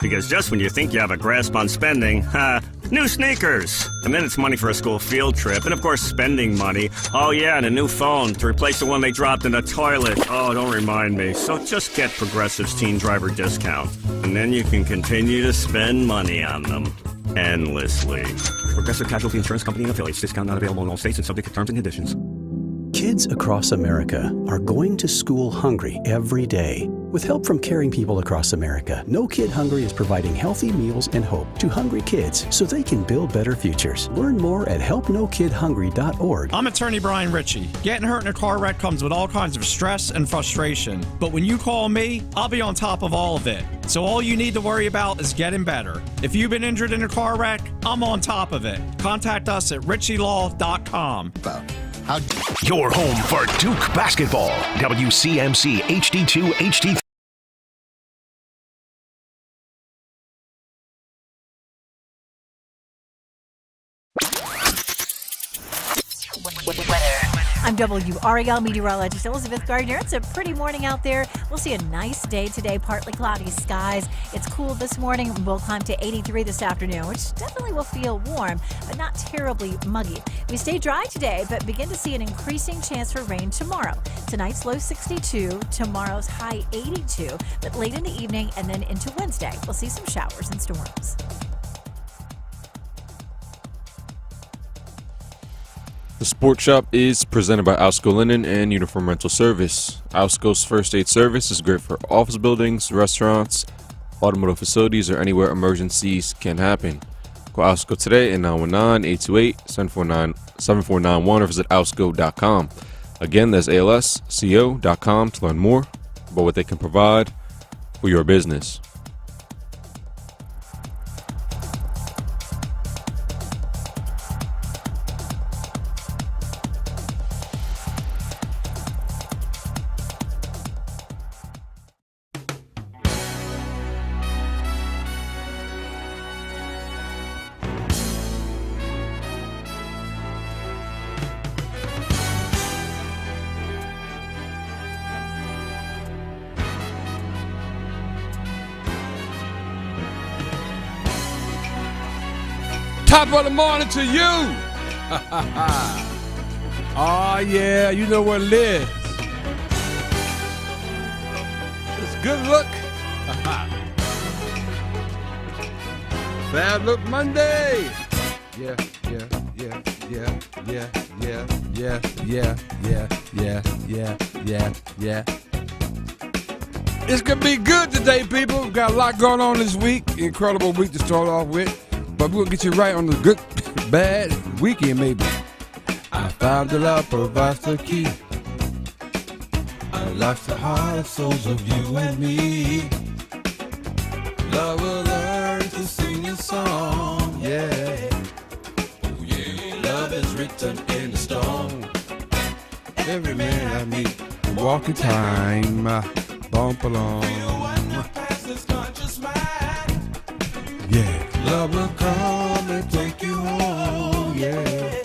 Because just when you think you have a grasp on spending, new sneakers. And then it's money for a school field trip. And of course, spending money. Oh yeah, and a new phone to replace the one they dropped in the toilet. Oh, don't remind me. So just get Progressive's teen driver discount. And then you can continue to spend money on them. Endlessly. Progressive Casualty Insurance Company and affiliates. Discount not available in all states and subject to terms and conditions. Kids across America are going to school hungry every day. With help from caring people across America, No Kid Hungry is providing healthy meals and hope to hungry kids so they can build better futures. Learn more at helpnokidhungry.org. I'm attorney Brian Ritchie. Getting hurt in a car wreck comes with all kinds of stress and frustration. But when you call me, I'll be on top of all of it. So all you need to worry about is getting better. If you've been injured in a car wreck, I'm on top of it. Contact us at ritchielaw.com. Your home for Duke basketball. WCMC HD2 HD3. I'm WRAL meteorologist Elizabeth Gardner. It's a pretty morning out there. We'll see a nice day today, partly cloudy skies. It's cool this morning. We'll climb to 83 this afternoon, which definitely will feel warm, but not terribly muggy. We stay dry today, but begin to see an increasing chance for rain tomorrow. Tonight's low 62, tomorrow's high 82, but late in the evening and then into Wednesday, we'll see some showers and storms. The Sports Shop is presented by Ausco Linen and Uniform Rental Service. Ausco's first aid service is great for office buildings, restaurants, automotive facilities, or anywhere emergencies can happen. Call Ausco today at 919-828-7491 or visit ausco.com. Again, that's alsco.com to learn more about what they can provide for your business. Top of the morning to you. Oh, yeah, you know what it is. It's good look. Bad look Monday. Yeah. It's going to be good today, people. We've got a lot going on this week. Incredible week to start off with. But we're going to get you right on the good, bad weekend, maybe. I found the love provides the key. I lost the heart and souls of you and me. Love will learn to sing a song, yeah. Oh, yeah. Love is written in the stone. Every man I meet, walking time, bump along. Yeah. Love will come and take you home, yeah.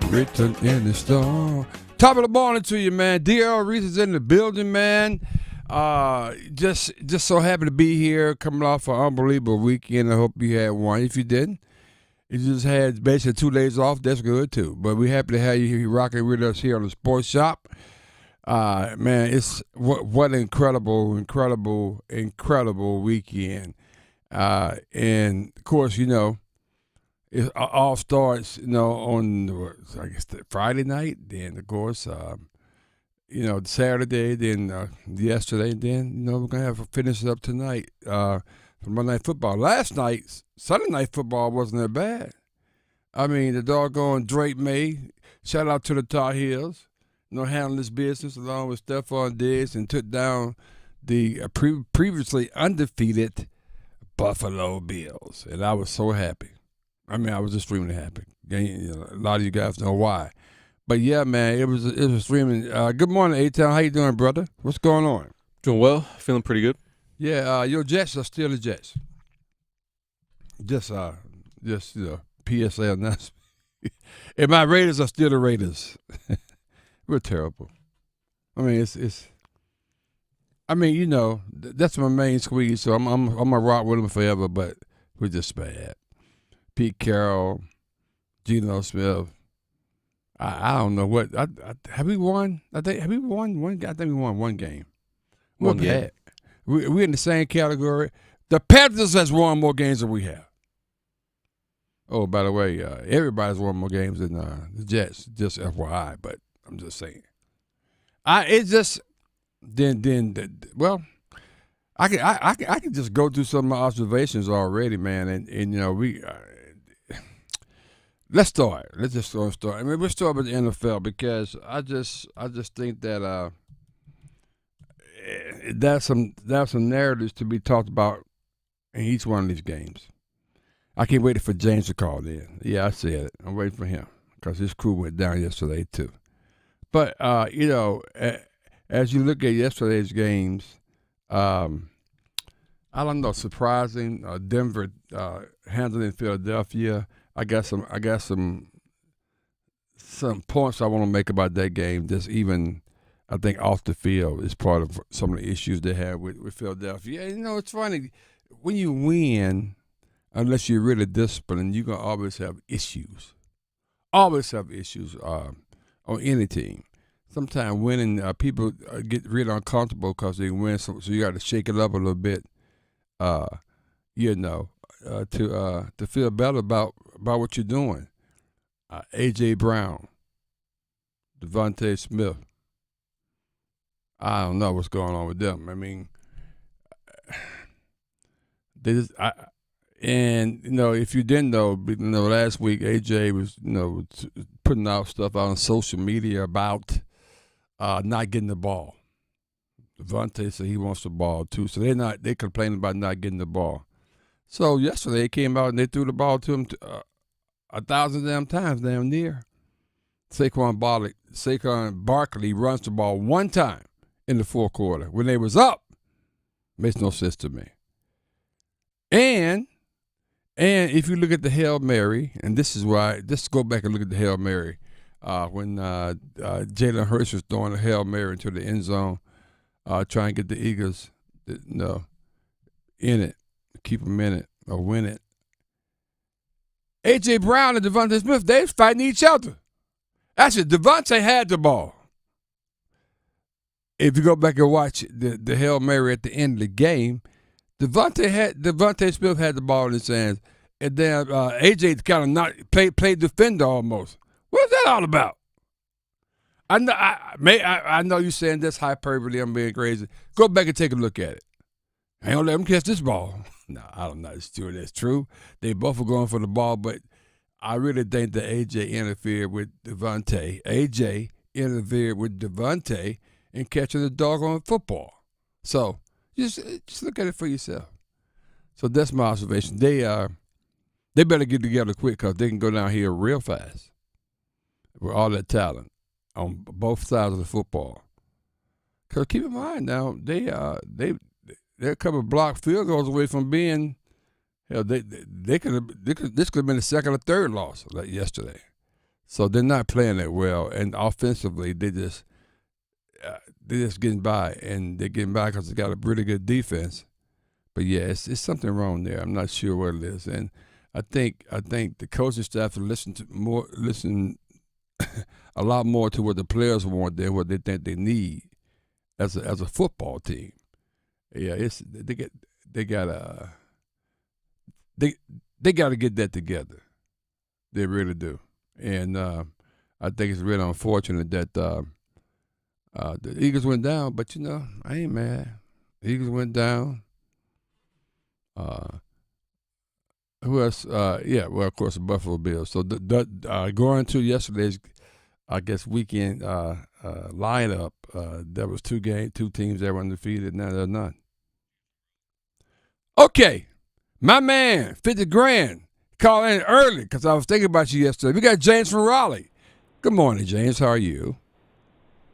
Written in the stone. Top of the morning to you, man. DL Reese is in the building, man. Just so happy to be here, coming off an unbelievable weekend. I hope you had one. If you didn't, you just had basically 2 days off. That's good too. But we're happy to have you here rocking with us here on the Sports Shop. Man, it's what an incredible weekend. And of course, you know, it all starts, you know, on I guess the Friday night. Then of course, you know, Saturday. Then yesterday. Then you know we're gonna have to finish it up tonight for Monday Night Football. Last night, Sunday Night Football wasn't that bad. I mean, the doggone Drake May. Shout out to the Tar Heels. You know, handling this business along with Stephon Diggs and took down the previously undefeated Buffalo Bills, and I was so happy. I mean, I was extremely happy. You know, a lot of you guys know why, but yeah, man, it was extremely. Good morning, A-Town. How you doing, brother? What's going on? Doing well. Feeling pretty good. Yeah, your Jets are still the Jets. Just you know, PSA announcement. And my Raiders are still the Raiders. We're terrible. I mean, it's I mean, that's my main squeeze. So I'm gonna rock with him forever. But we're just bad. Pete Carroll, Geno Smith. I don't know what. Have we won? Have we won one? I think we won one game. One game. We're in the same category. The Panthers has won more games than we have. Oh, by the way, everybody's won more games than the Jets. Just FYI, but I'm just saying. It's just well, I can just go through some of my observations already, man, and we. Let's start. Let's just start. I mean, we'll start with the NFL because I just think that there's some narratives to be talked about in each one of these games. I can't wait for James to call in. Yeah, I said it. I'm waiting for him because his crew went down yesterday too. But as you look at yesterday's games, I don't know, surprising. Denver handling Philadelphia. I got some points I want to make about that game. Just even, I think off the field is part of some of the issues they have with Philadelphia. It's funny when you win, unless you're really disciplined, you're gonna always have issues. Always have issues on any team. Sometimes winning, people get really uncomfortable because they win, so you got to shake it up a little bit. To feel better about what you're doing. A.J. Brown, Devontae Smith. I don't know what's going on with them. I mean, if you didn't know, last week A.J. was, putting out stuff out on social media about not getting the ball. Devontae said he wants the ball too, so they're complaining about not getting the ball. So yesterday they came out and they threw the ball to him 1,000 damn times, damn near. Saquon Barkley runs the ball one time in the fourth quarter when they was up. Makes no sense to me. And if you look at the Hail Mary, and this is why, just go back and look at the Hail Mary when Jalen Hurts was throwing a Hail Mary into the end zone, trying to get the Eagles, in it. Keep them in it or win it. A.J. Brown and Devontae Smith, they was fighting each other. Actually, Devontae had the ball. If you go back and watch the Hail Mary at the end of the game, Devontae Smith had the ball in his hands, and then A.J. kind of not played defender almost. What's that all about? I know you're saying that's hyperbole. I'm being crazy. Go back and take a look at it. I ain't gonna let him catch this ball. No, I'm not sure that's true. They both were going for the ball, but I really think that A.J. interfered with Devontae. A.J. interfered with Devontae in catching the doggone football. So just look at it for yourself. So that's my observation. They better get together quick because they can go down here real fast with all that talent on both sides of the football. Because keep in mind now, they're a couple of blocked field goals away from being. This could have been the second or third loss like yesterday. So they're not playing that well, and offensively they're just getting by, and they're getting by because they got a really good defense. But yeah, it's something wrong there. I'm not sure what it is, and I think the coaching staff will listen a lot more to what the players want than what they think they need as a football team. Yeah, they got to get that together. They really do, and I think it's really unfortunate that the Eagles went down. But I ain't mad. The Eagles went down. Who else? Well, of course, the Buffalo Bills. So going to yesterday's, I guess, weekend lineup, there was two teams that were undefeated. Now they're not. Okay, my man, 50 grand. Call in early because I was thinking about you yesterday. We got James from Raleigh. Good morning, James. How are you?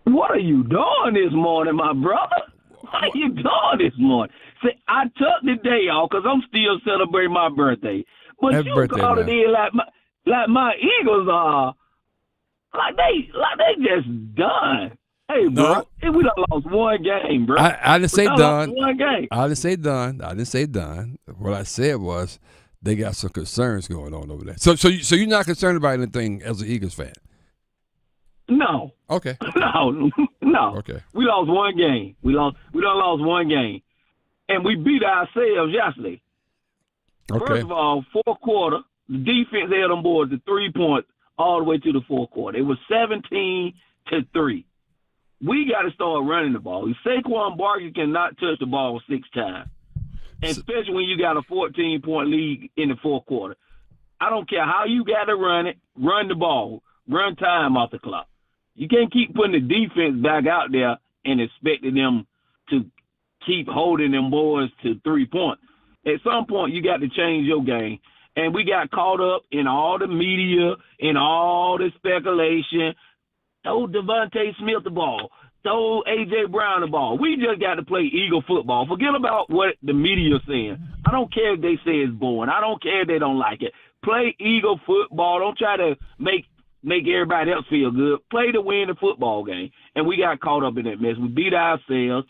What are you doing this morning, my brother? What are you doing this morning? See, I took the day off because I'm still celebrating my birthday. But Happy you birthday, called it man. in like my Eagles are like they just done. Hey, No. bro, we done lost one game, bro. I didn't say We done done. lost one game. I didn't say done. What I said was they got some concerns going on over there. So you're not concerned about anything as an Eagles fan? No. Okay. No. Okay. We lost one game. We done lost one game. And we beat ourselves yesterday. Okay. First of all, fourth quarter, the defense held on board the 3 points all the way to the fourth quarter. It was 17-3. We got to start running the ball. Saquon Barkley cannot touch the ball 6 times, and especially when you got a 14-point lead in the fourth quarter. I don't care how you got to run it, run the ball, run time off the clock. You can't keep putting the defense back out there and expecting them to keep holding them boys to 3 points. At some point, you got to change your game. And we got caught up in all the media, in all the speculation. Throw Devontae Smith the ball. Throw A.J. Brown the ball. We just got to play Eagle football. Forget about what the media is saying. I don't care if they say it's boring. I don't care if they don't like it. Play Eagle football. Don't try to make everybody else feel good. Play to win the football game. And we got caught up in that mess. We beat ourselves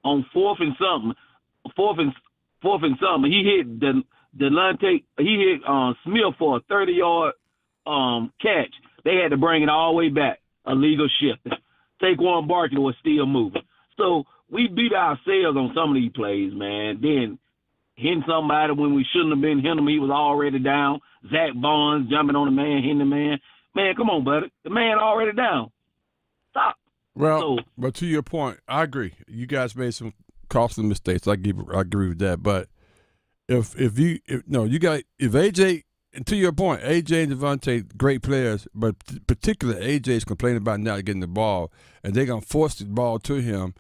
on fourth and something. He hit Smith for a 30-yard catch. They had to bring it all the way back. Illegal shift. Saquon Barkley was still moving. So we beat ourselves on some of these plays, man. Then hitting somebody when we shouldn't have been hitting him. He was already down. Zach Barnes jumping on the man, hitting the man. Man, come on, buddy. The man already down. Stop. Well, but to your point, I agree. You guys made some costly mistakes. I agree with that. But if AJ, and to your point, AJ and Devontae, great players, but particularly AJ is complaining about not getting the ball, and they're gonna force the ball to him,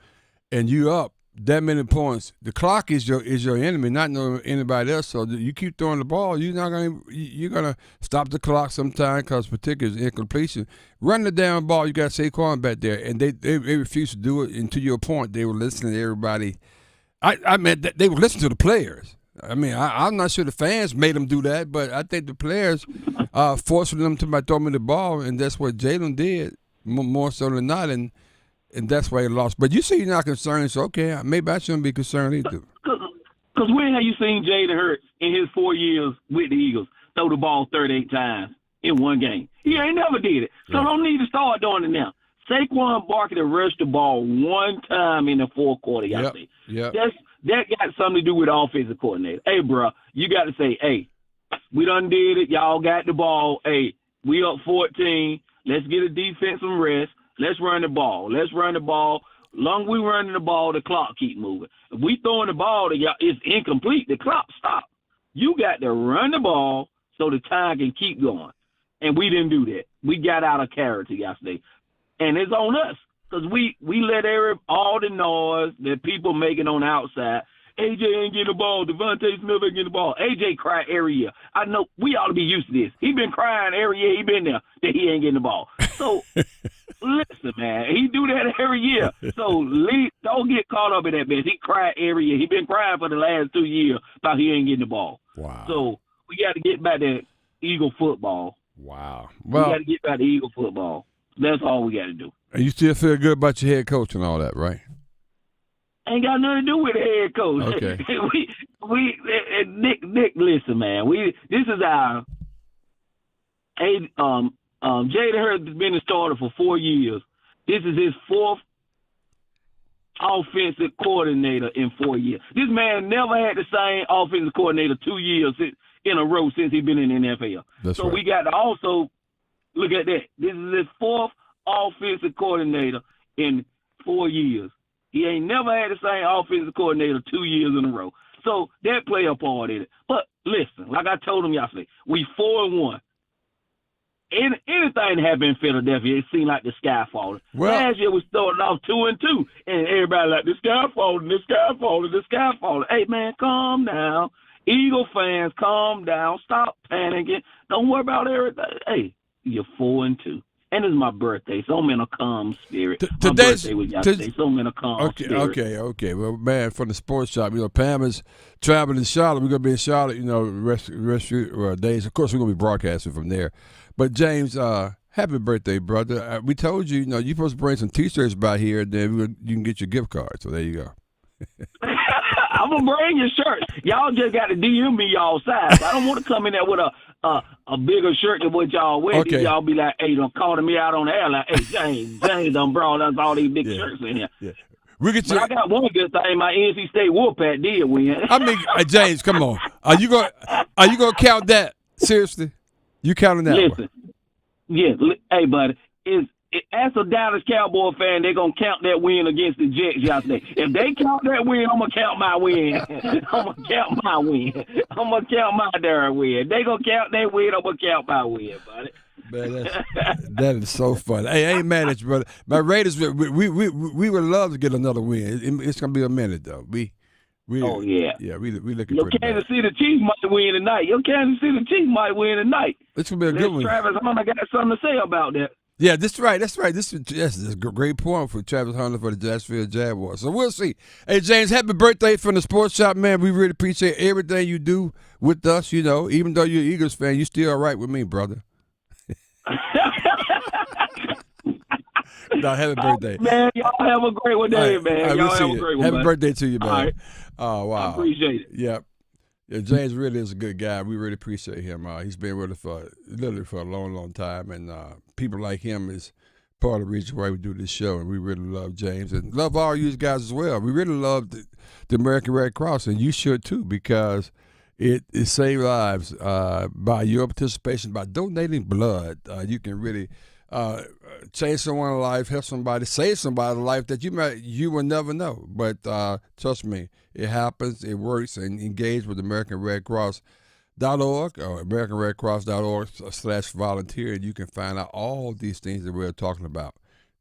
and you up that many points. The clock is your enemy, not anybody else. So you keep throwing the ball, you're gonna stop the clock sometime because particularly incompletion. Run the damn ball. You got Saquon back there, and they refuse to do it. And to your point, they were listening to everybody. I mean, they were listening to the players. I mean, I'm not sure the fans made them do that, but I think the players forcing them to throw me the ball, and that's what Jalen did more so than not, and that's why he lost. But you say you're not concerned, so okay, maybe I shouldn't be concerned either. Because when have you seen Jalen Hurts in his 4 years with the Eagles throw the ball 38 times in one game? He ain't never did it, so don't need to start doing it now. Saquon Barkley rushed the ball one time in the fourth quarter yesterday. Yep. That got something to do with the offensive coordinator. Hey, bro, you got to say, hey, we done did it. Y'all got the ball. Hey, we up 14. Let's get a defense some rest. Let's run the ball. Long we running the ball, the clock keep moving. If we throwing the ball, it's incomplete. The clock stop. You got to run the ball so the time can keep going. And we didn't do that. We got out of character yesterday. And it's on us. Because we let all the noise that people making on the outside. AJ ain't getting the ball. Devontae Smith ain't getting the ball. AJ cried every year. I know we ought to be used to this. He been crying every year he been there that he ain't getting the ball. So, listen, man. He do that every year. So, don't get caught up in that mess. He cried every year. He been crying for the last 2 years about he ain't getting the ball. Wow. So, we got to get back to Eagle football. Wow. Well, we got to get back to Eagle football. That's all we got to do. And you still feel good about your head coach and all that, right? Ain't got nothing to do with the head coach. Okay. Nick, listen, man. This is our Jalen Hurts has been a starter for 4 years. This is his fourth offensive coordinator in 4 years. This man never had the same offensive coordinator 2 years in a row since he's been in the NFL. That's so right. we got to also look at that. This is his fourth offensive coordinator in 4 years. He ain't never had the same offensive coordinator 2 years in a row. So that play a part in it. But listen, like I told him yesterday, we 4-1. Anything that happened in Philadelphia, it seemed like the sky falling. Last year we started off 2-2, and everybody like, the sky falling, the sky falling, the sky falling. Hey, man, calm down. Eagle fans, calm down. Stop panicking. Don't worry about everything. Hey, you're 4-2. And it's my birthday, so I'm in a calm spirit. My birthday was yesterday, so I'm in a calm spirit. Okay. Well, man, from the sports shop, Pam is traveling to Charlotte. We're going to be in Charlotte, the rest of days. Of course, we're going to be broadcasting from there. But, James, Happy birthday, brother. We told you, you're supposed to bring some T-shirts by here, and then you can get your gift card. So there you go. I'm going to bring your shirt. Y'all just got to DM me y'all size. I don't want to come in there with a bigger shirt than what y'all wear. Okay. Y'all be like, hey, don't calling me out on the air like, hey, James done brought us all these big shirts in here. Yeah. But I got one good thing. My NC State Wolfpack did win. I mean, James, come on. Are you gonna count that? Seriously? You counting that Listen. Yeah, hey, buddy, as a Dallas Cowboy fan, they're going to count that win against the Jets yesterday. If they count that win, I'm going to count my win. I'm going to count my win. I'm going to count my darn win. They going to count that win, I'm going to count my win, buddy. Man, that is so funny. Hey, I ain't mad at you, brother. My Raiders, we would love to get another win. It's going to be a minute, though. We oh, yeah. Yeah, we looking Your pretty Kansas bad. City Chiefs might win tonight. Your Kansas City Chiefs might win tonight. It's going to be a good one. Travis Hunter got something to say about that. Yeah, that's right. This is a great point for Travis Hunter for the Jacksonville Jaguars. So we'll see. Hey, James, happy birthday from the Sports Shop, man. We really appreciate everything you do with us, Even though you're an Eagles fan, you still all right with me, brother. No, happy birthday. Man, y'all have a great one day, man. Y'all have a great one. Happy birthday to you, man. All right. Oh, wow. I appreciate it. Yep. Yeah, James really is a good guy. We really appreciate him. He's been with us for a long, long time, and people like him is part of the reason why we do this show, and we really love James and love all you guys as well. We really love the American Red Cross, and you should too, because it saved lives by your participation, by donating blood. You can really change someone's life, help somebody, save somebody's life that you will never know. But trust me, it happens, it works, and engage with AmericanRedCross.org or AmericanRedCross.org/volunteer, and you can find out all these things that we're talking about.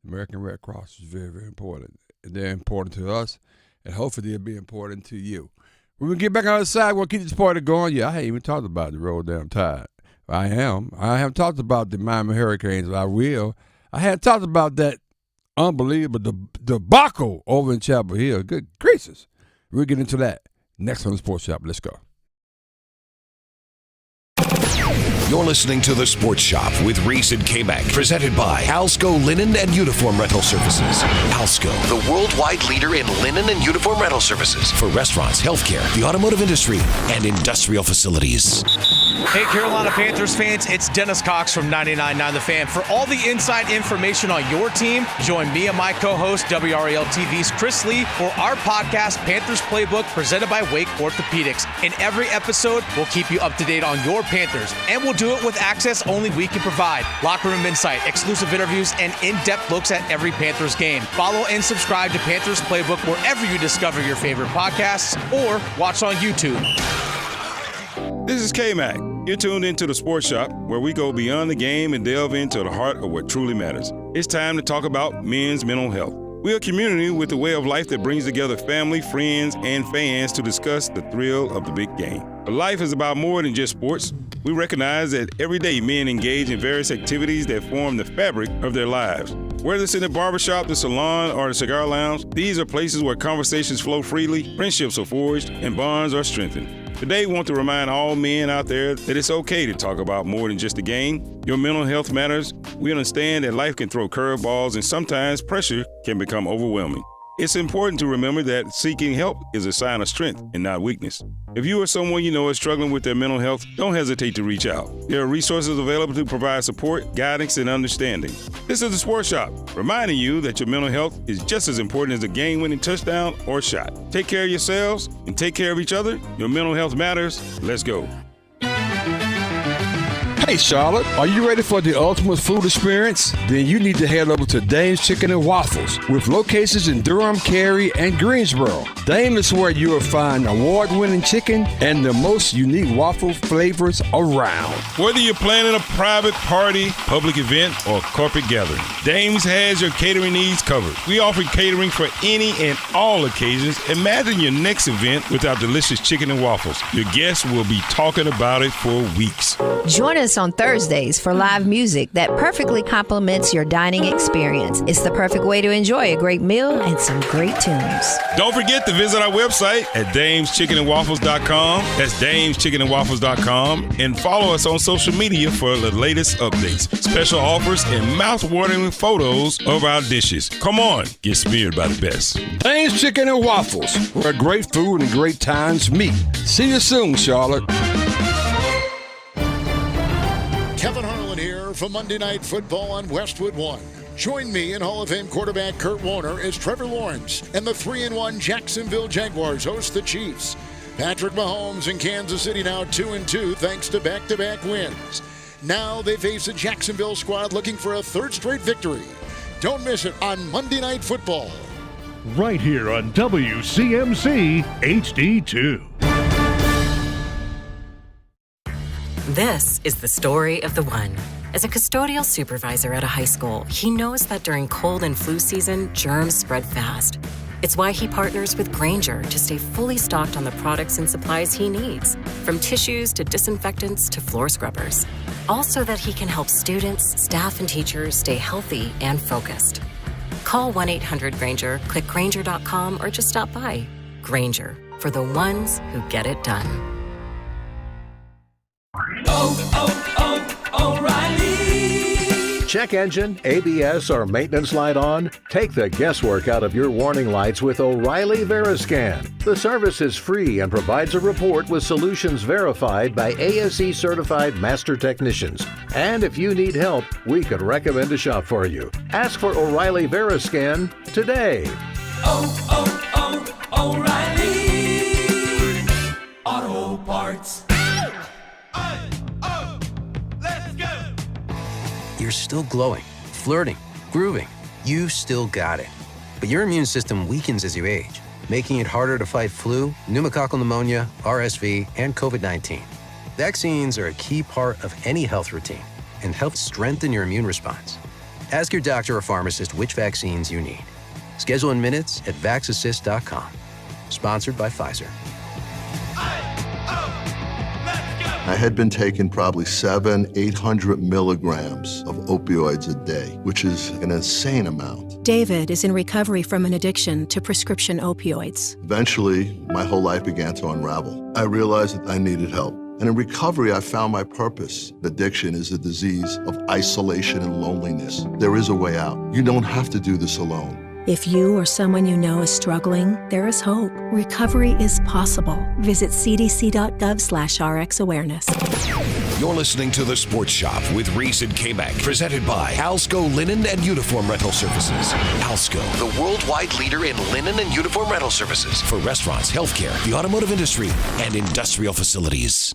American Red Cross is very, very important. They're important to us, and hopefully they'll be important to you. When we get back on the side, we'll keep this party going. Yeah, I haven't even talked about the Roll Down Tide. I haven't talked about the Miami Hurricanes. I will. I hadn't talked about that unbelievable debacle over in Chapel Hill. Good gracious. We'll get into that next on the Sports Shop. Let's go. You're listening to The Sports Shop with Reese and Kmac, presented by Alsco Linen and Uniform Rental Services. Alsco, the worldwide leader in linen and uniform rental services for restaurants, healthcare, the automotive industry, and industrial facilities. Hey, Carolina Panthers fans, it's Dennis Cox from 99.9 The Fan. For all the inside information on your team, join me and my co-host, WRAL TV's Chris Lee, for our podcast, Panthers Playbook, presented by Wake Orthopedics. In every episode, we'll keep you up to date on your Panthers, and we'll do it with access only we can provide. Locker room insight, exclusive interviews, and in-depth looks at every Panthers game. Follow and subscribe to Panthers Playbook wherever you discover your favorite podcasts or watch on YouTube. This is Kmac. You're tuned into the Sports Shop, where we go beyond the game and delve into the heart of what truly matters. It's time to talk about men's mental health. We're a community with a way of life that brings together family, friends, and fans to discuss the thrill of the big game. But life is about more than just sports. We recognize that every day men engage in various activities that form the fabric of their lives. Whether it's in the barbershop, the salon, or the cigar lounge, these are places where conversations flow freely, friendships are forged, and bonds are strengthened. Today, we want to remind all men out there that it's okay to talk about more than just the game. Your mental health matters. We understand that life can throw curveballs, and sometimes pressure can become overwhelming. It's important to remember that seeking help is a sign of strength and not weakness. If you or someone you know is struggling with their mental health, don't hesitate to reach out. There are resources available to provide support, guidance, and understanding. This is the Sports Shop, reminding you that your mental health is just as important as a game-winning touchdown or shot. Take care of yourselves and take care of each other. Your mental health matters. Let's go. Hey Charlotte, are you ready for the ultimate food experience? Then you need to head over to Dame's Chicken and Waffles with locations in Durham, Cary, and Greensboro. Dame is where you will find award-winning chicken and the most unique waffle flavors around. Whether you're planning a private party, public event, or corporate gathering, Dame's has your catering needs covered. We offer catering for any and all occasions. Imagine your next event with our delicious chicken and waffles. Your guests will be talking about it for weeks. Join us us on Thursdays for live music that perfectly complements your dining experience. It's the perfect way to enjoy a great meal and some great tunes. Don't forget to visit our website at damechickenandwaffles.com. That's damechickenandwaffles.com. And follow us on social media for the latest updates, special offers, and mouth-watering photos of our dishes. Come on, get smeared by the best. Dane's Chicken and Waffles, where great food and great times meet. See you soon, Charlotte. Kevin Harlan here for Monday Night Football on Westwood One. Join me and Hall of Fame quarterback Kurt Warner as Trevor Lawrence and the 3-1 Jacksonville Jaguars host the Chiefs. Patrick Mahomes in Kansas City now 2-2 thanks to back-to-back wins. Now they face a Jacksonville squad looking for a third straight victory. Don't miss it on Monday Night Football. Right here on WCMC HD2. This is the story of the one. As a custodial supervisor at a high school, he knows that during cold and flu season, germs spread fast. It's why he partners with Grainger to stay fully stocked on the products and supplies he needs, from tissues to disinfectants to floor scrubbers. All so that he can help students, staff, and teachers stay healthy and focused. Call 1-800-GRAINGER, click Grainger.com, or just stop by. Grainger, for the ones who get it done. O'Reilly. Check engine, ABS, or maintenance light on? Take the guesswork out of your warning lights with O'Reilly Veriscan. The service is free and provides a report with solutions verified by ASE certified master technicians. And if you need help, we could recommend a shop for you. Ask for O'Reilly Veriscan today. O'Reilly Auto Parts. You're still glowing, flirting, grooving. You still got it. But your immune system weakens as you age, making it harder to fight flu, pneumococcal pneumonia, RSV, and COVID-19. Vaccines are a key part of any health routine and help strengthen your immune response. Ask your doctor or pharmacist which vaccines you need. Schedule in minutes at vaxassist.com. Sponsored by Pfizer. I had been taking probably 800 milligrams of opioids a day, which is an insane amount. David is in recovery from an addiction to prescription opioids. Eventually, my whole life began to unravel. I realized that I needed help. And in recovery, I found my purpose. Addiction is a disease of isolation and loneliness. There is a way out. You don't have to do this alone. If you or someone you know is struggling, there is hope. Recovery is possible. Visit cdc.gov/RX awareness. You're listening to The Sports Shop with Reese and Kmac, presented by Alsco Linen and Uniform Rental Services. Alsco, the worldwide leader in linen and uniform rental services for restaurants, healthcare, the automotive industry, and industrial facilities.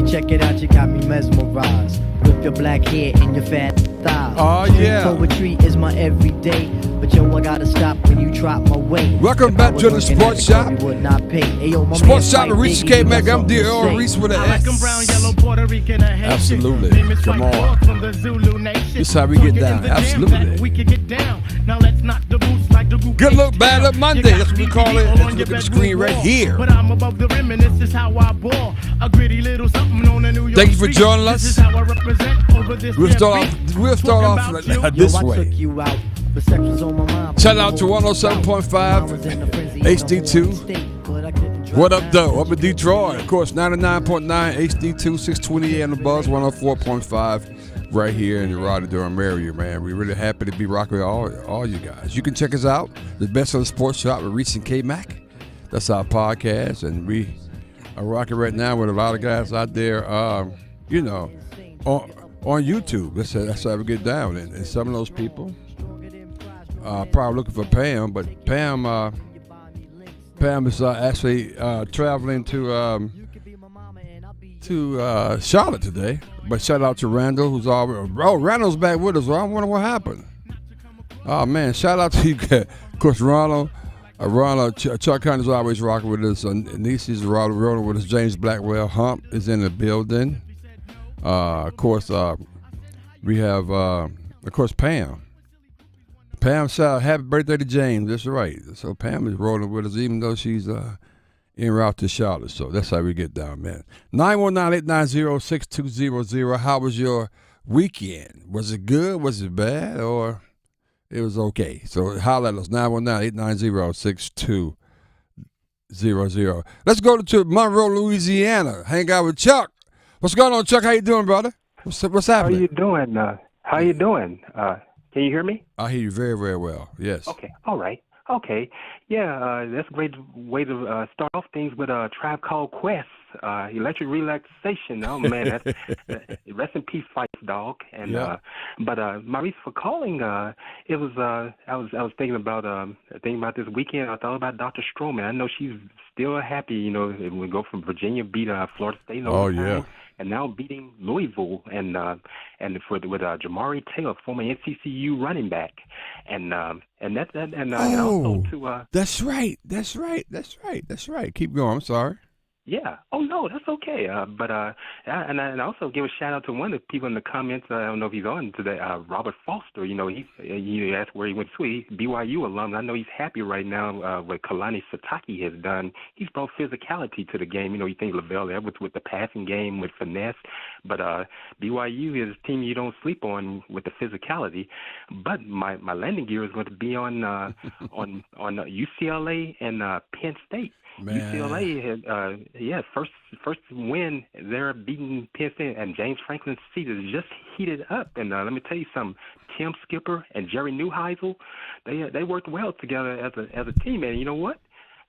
Check it out, you got me mesmerized with your black hair and your fat thighs. Oh, yeah. Poetry is my everyday, but yo, I gotta stop when you drop my weight. Welcome back to the Sports Shop. Sports Shop with Reese Kmac. I'm D.R. Reese with an S. Absolutely. Come on. This is how we get down. Absolutely. Good look, bad look Monday. That's what we call it. Let's look at the screen right here. Thank you for joining us. We'll start off this way. Shout out to 107.5 HD2. What up, though? Up in Detroit. Of course, 99.9 HD2, 628 on the buzz, 104.5 right here in the Raleigh-Durham area, man. We're really happy to be rocking with all you guys. You can check us out, the Best of the Sports Shop with Reese and Kmac. That's our podcast, and we are rocking right now with a lot of guys out there, on YouTube. That's how we get down. And some of those people probably looking for Pam, but Pam is actually traveling to Charlotte today. But shout out to Randall, who's Randall's back with us. I wonder what happened. Oh man, shout out to you, of course, Ronald. Chuck Hunter's always rocking with us. Nieces rolling with us. James Blackwell, Hump is in the building. Of course, we have, Pam. Pam said happy birthday to James. That's right. So Pam is rolling with us, even though she's en route to Charlotte. So that's how we get down, man. 919-890-6200. How was your weekend? Was it good? Was it bad? Or it was okay? So holler at us, 919-890-6200. Let's go to Monroe, Louisiana. Hang out with Chuck. What's going on, Chuck? How you doing, brother? What's happening? How you doing? How you doing? Can you hear me? I hear you very, very well. Yes. Okay. All right. Okay. Yeah, that's a great way to start off things with a Tribe Called Quest, Electric Relaxation. Oh man, that's rest in peace, Fife Dog. And Yeah. but my reason for calling, it was I was thinking about this weekend. I thought about Dr. Stroman. I know she's still happy. You know, we go from Virginia beat Florida State. In Oh, overtime, yeah. And now beating Louisville with Jamari Taylor, former NCCU running back, and also to That's right. Keep going. I'm sorry. yeah. Oh no, that's okay. And I also give a shout out to one of the people in the comments. I don't know if he's on today. Robert Foster. You know, he asked where he went to. He's BYU alum. I know he's happy right now. What Kalani Satake has done. He's brought physicality to the game. You know, you think Lavelle Edwards with the passing game with finesse, but BYU is a team you don't sleep on with the physicality. But my landing gear is going to be on UCLA and Penn State. Man. UCLA had first win. They're beating Penn State, and James Franklin's seat is just heated up. And let me tell you something: Tim Skipper and Jerry Neuheisel, they worked well together as a team. And you know what?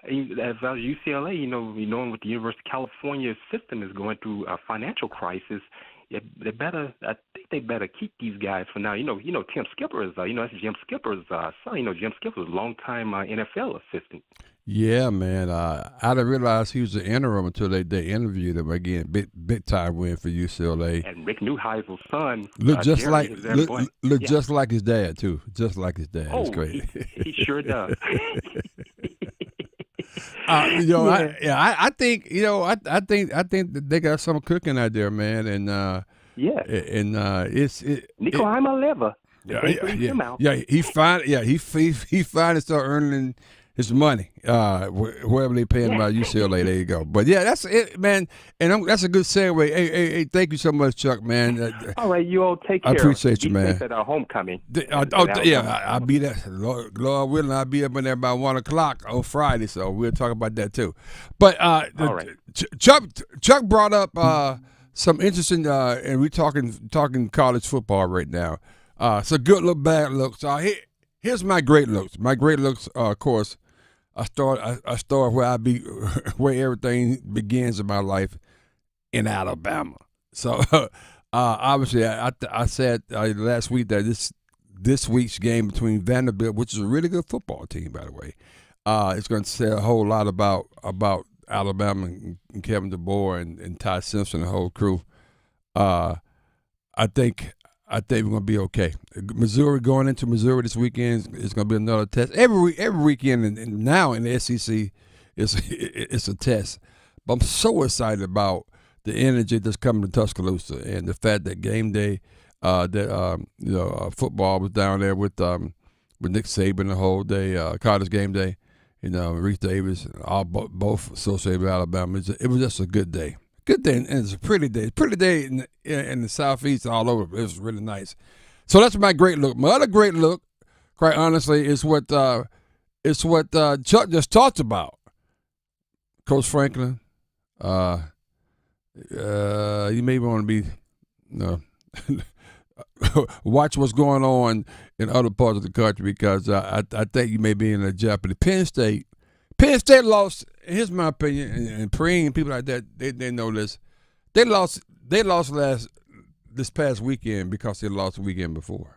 As UCLA, you know what the University of California system is going through a financial crisis. I think they better keep these guys for now. You know, Tim Skipper is, that's Jim Skipper's son. You know, Jim Skipper's a longtime NFL assistant. Yeah, man. I didn't realize he was an interim until they interviewed him again. Big time win for UCLA. And Rick Neuheisel's son Look just Jerry, like is their boy. Yeah. just like his dad too. Just like his dad. Oh, It's great. he sure does. I think that they got some cooking out there, man, and it's Nico Imalever. He finally started earning his money wherever they paying him out UCLA. There you go. But yeah, that's it, man. And that's a good segue. Hey, thank you so much, Chuck, man. All right, you all take care. I appreciate you, man. At our homecoming. I'll be there. Lord willing, I'll be up in there about 1:00 on Friday, so we'll talk about that too. But all right. Chuck brought up some interesting, and we're talking college football right now. So good look, bad looks. Here's my great looks. My great looks, of course. I start where everything begins in my life, in Alabama. So obviously, I said last week that this week's game between Vanderbilt, which is a really good football team, by the way, it's going to say a whole lot about Alabama and Kevin DeBoer and Ty Simpson and the whole crew. I think we're going to be okay. Missouri, going into Missouri this weekend is going to be another test. Every weekend and now in the SEC, it's a test. But I'm so excited about the energy that's coming to Tuscaloosa and the fact that game day, football was down there with Nick Saban the whole day, Carter's game day, Reese Davis, both associated with Alabama. It was just a good day. Good day, and it's a pretty day. Pretty day in the southeast all over. It was really nice. So that's my great look. My other great look, quite honestly, is what Chuck just talked about. Coach Franklin, you may want to be, watch what's going on in other parts of the country because I think you may be in a jeopardy. Penn State lost. Here's my opinion, and Preem and people like that, they know this. They lost this past weekend because they lost the weekend before.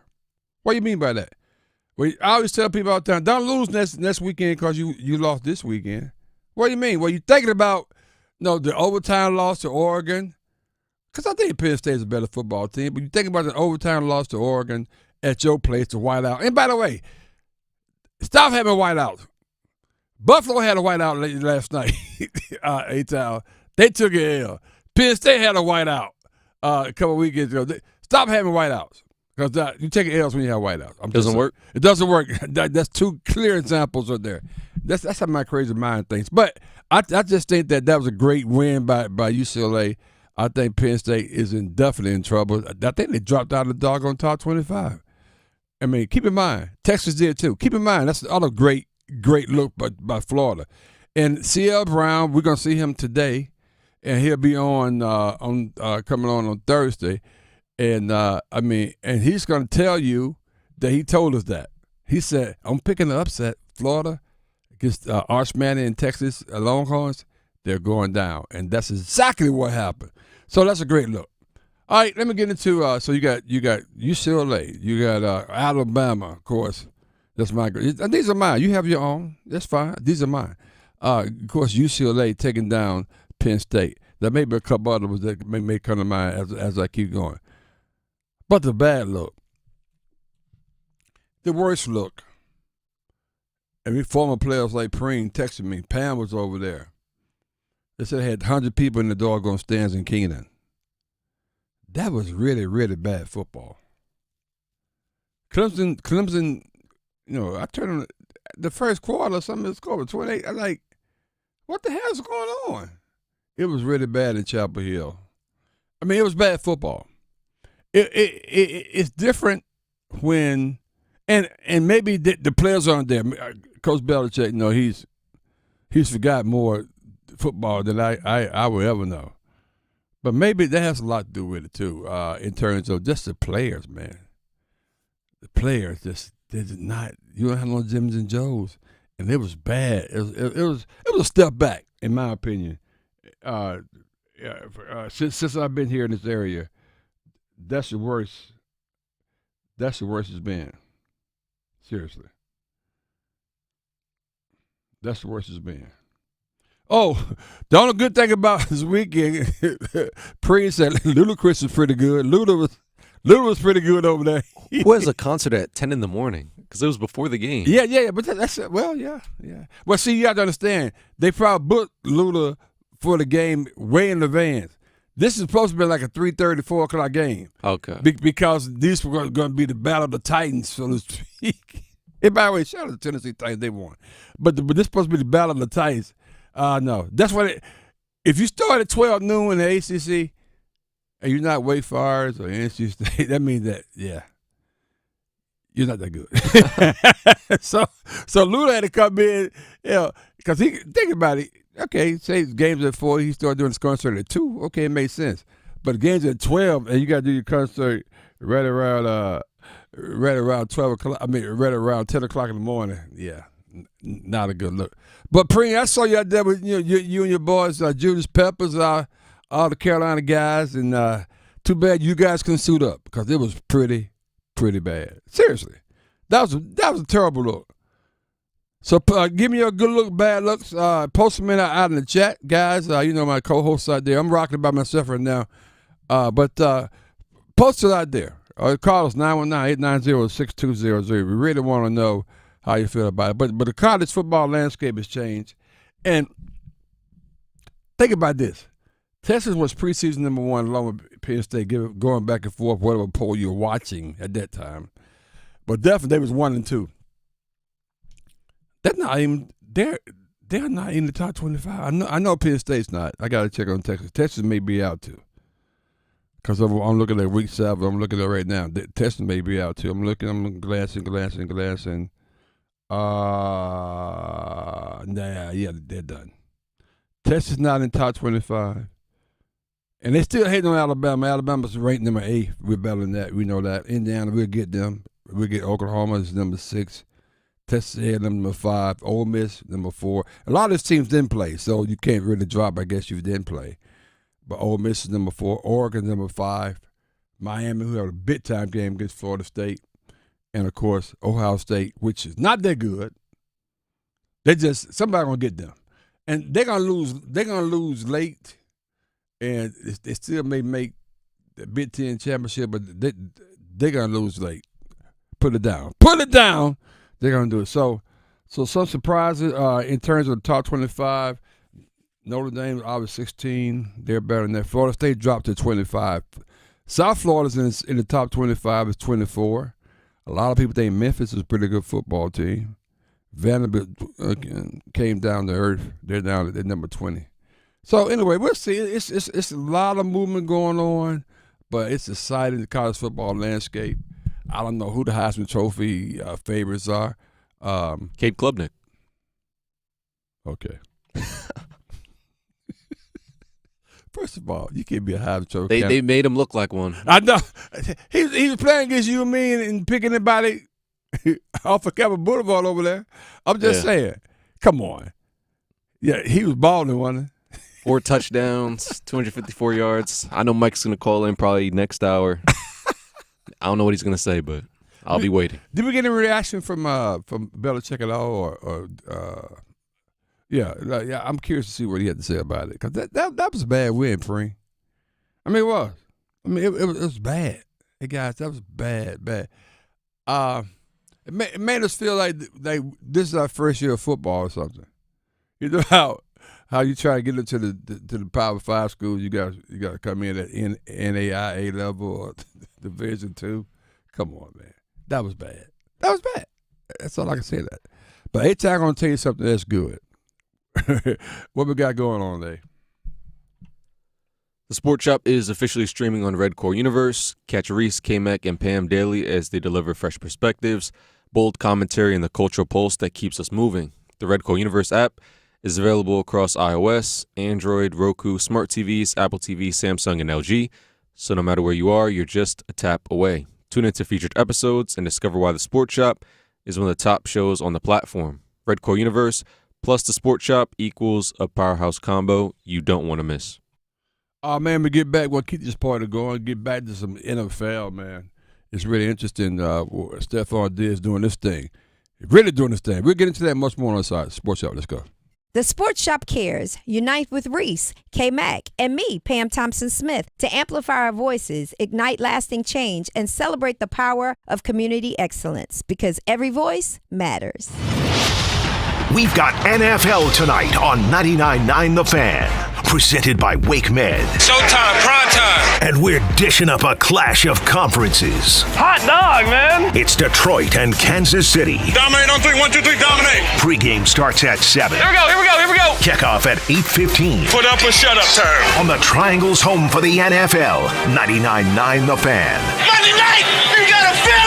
What do you mean by that? Well, I always tell people all the time, don't lose next weekend because you lost this weekend. What do you mean? Well, you're thinking about the overtime loss to Oregon, because I think Penn State is a better football team, but you think about the overtime loss to Oregon at your place to whiteout. And by the way, stop having whiteouts. Buffalo had a whiteout last night. They took an L. Penn State had a whiteout a couple weekends ago. Stop having whiteouts. Because you take L's when you have whiteouts. Doesn't work? It doesn't work. That's two clear examples right there. That's how my crazy mind thinks. But I just think that was a great win by UCLA. I think Penn State is definitely in trouble. I think they dropped out of the doggone top 25. I mean, keep in mind, Texas did too. Keep in mind, that's another great look by Florida. And C.L. Brown, we're going to see him today, and he'll be coming on Thursday. And, and he's going to tell you that he told us that. He said, I'm picking the upset. Florida against Arch Manning in Texas Longhorns, they're going down. And that's exactly what happened. So that's a great look. All right, let me get into so you got UCLA, you got Alabama, of course. That's my. These are mine. You have your own. That's fine. These are mine. Of course, UCLA taking down Penn State. There may be a couple others that may come to mind as I keep going. But the bad look, the worst look. And former players like Preem texted me. Pam was over there. They said they had 100 people in the doggone stands in Keenan. That was really, really bad football. Clemson, I turned on the first quarter or something, it scored 28. I'm like, what the hell's going on? It was really bad in Chapel Hill. I mean, it was bad football. It's different when, and maybe the players aren't there. Coach Belichick, he's forgot more football than I will ever know. But maybe that has a lot to do with it too, in terms of just the players, man. The players they're not. You don't have no Jims and Joes, and it was bad. It was a step back, in my opinion. Since I've been here in this area, that's the worst. That's the worst it's been. Seriously, that's the worst it's been. Oh, the only good thing about this weekend, Prince said Ludacris was pretty good. Luda was pretty good over there. Who has a concert at 10 in the morning? Because it was before the game. Yeah, but that's yeah. Well, see, you have to understand, they probably booked Luda for the game way in advance. This is supposed to be like a 3:30, 4 o'clock game. Okay. Because these were going to be the Battle of the Titans, so to speak. And by the way, shout out to Tennessee Titans, they won. But this is supposed to be the Battle of the Titans. No, that's what if you start at 12 noon in the ACC and you're not Wake Forest or NC State, that means that, you're not that good. so Luda had to come in, because think about it. Okay, say games at 4, he started doing his concert at 2. Okay, it made sense. But games at 12, and you got to do your concert right around 12 o'clock. I mean, right around 10 o'clock in the morning. Yeah. Not a good look. But Preem, I saw you out there with you and your boys, Judas Peppers, all the Carolina guys, and too bad you guys couldn't suit up because it was pretty bad. Seriously, that was a terrible look. So give me a good look, bad looks. Post them out in the chat, guys. My co-hosts out there. I'm rocking it by myself right now, but post it out there. Call us 919-890-6200. We really want to know how you feel about it. But the college football landscape has changed. And think about this. Texas was preseason number 1 along with Penn State, going back and forth, whatever poll you're watching at that time. But definitely they was 1 and 2. They're not even in the top 25. I know Penn State's not. I got to check on Texas. Texas may be out too. Because I'm looking at week 7. I'm looking at it right now. Texas may be out too. I'm glancing. They're done. Texas not in top 25. And they still hating on Alabama. Alabama's ranked number 8. We're better than that. We know that. Indiana, we'll get them. We'll get Oklahoma is number 6. Texas A&M number 5. Ole Miss number 4. A lot of these teams didn't play, so you can't really drop, I guess, you didn't play. But Ole Miss is number 4. Oregon number 5. Miami, who had a big-time game against Florida State. And, of course, Ohio State, which is not that good. Somebody going to get them. And they're going to lose late. And they still may make the Big Ten championship, but they're going to lose late. Put it down. They're going to do it. So some surprises in terms of the top 25. Notre Dame, I was 16. They're better than that. Florida State dropped to 25. South Florida's in the top 25. It's 24. A lot of people think Memphis is a pretty good football team. Vanderbilt came down to earth. They're down at number 20. So anyway, we'll see. It's a lot of movement going on, but it's exciting, the college football landscape. I don't know who the Heisman Trophy favorites are. Cape Klubnik. Okay. First of all, you can't be a Heisman Trophy. They made him look like one. I know. He was playing against you and me and picking anybody off of Capitol Boulevard over there. I'm just saying. Come on. Yeah, he was balling, wasn't he? 4 touchdowns, 254 yards. I know Mike's going to call in probably next hour. I don't know what he's going to say, but I'll be waiting. Did we get any reaction from Belichick at all? Yeah, I'm curious to see what he had to say about it. Because that was a bad win, Free. I mean, it was. I mean, it was bad. Hey, guys, that was bad. It made us feel like this is our first year of football or something. You know how you try to get into the Power 5 schools, you got to come in at NAIA level or Division II. Come on, man. That was bad. That's all I can say to that. But A-Tag going to tell you something that's good. What we got going on today? The Sports Shop is officially streaming on Red Core Universe. Catch Reese, Kmac, and Pam daily as they deliver fresh perspectives, bold commentary, and the cultural pulse that keeps us moving. The Red Core Universe app is available across iOS, Android, Roku, smart TVs, Apple TV, Samsung, and LG. So no matter where you are, you're just a tap away. Tune into featured episodes and discover why the Sports Shop is one of the top shows on the platform. Red Core Universe plus the Sports Shop equals a powerhouse combo you don't want to miss. Man, we get back. We'll keep this party going. Get back to some NFL, man. It's really interesting. Stephon Diggs doing this thing. Really doing this thing. We'll get into that much more on the side. Sports Shop, let's go. The Sports Shop cares. Unite with Reese, Kmac, and me, Pam Thompson-Smith, to amplify our voices, ignite lasting change, and celebrate the power of community excellence, because every voice matters. We've got NFL tonight on 99.9 The Fan. Presented by Wake Med. Showtime, prime time. And we're dishing up a clash of conferences. Hot dog, man. It's Detroit and Kansas City. Dominate on 3, 1, 2, 3, dominate. Pregame starts at 7. Here we go. Kickoff at 8:15. Put up or shut up time. On the Triangle's home for the NFL, 99.9 The Fan. Monday night, you gotta feel it.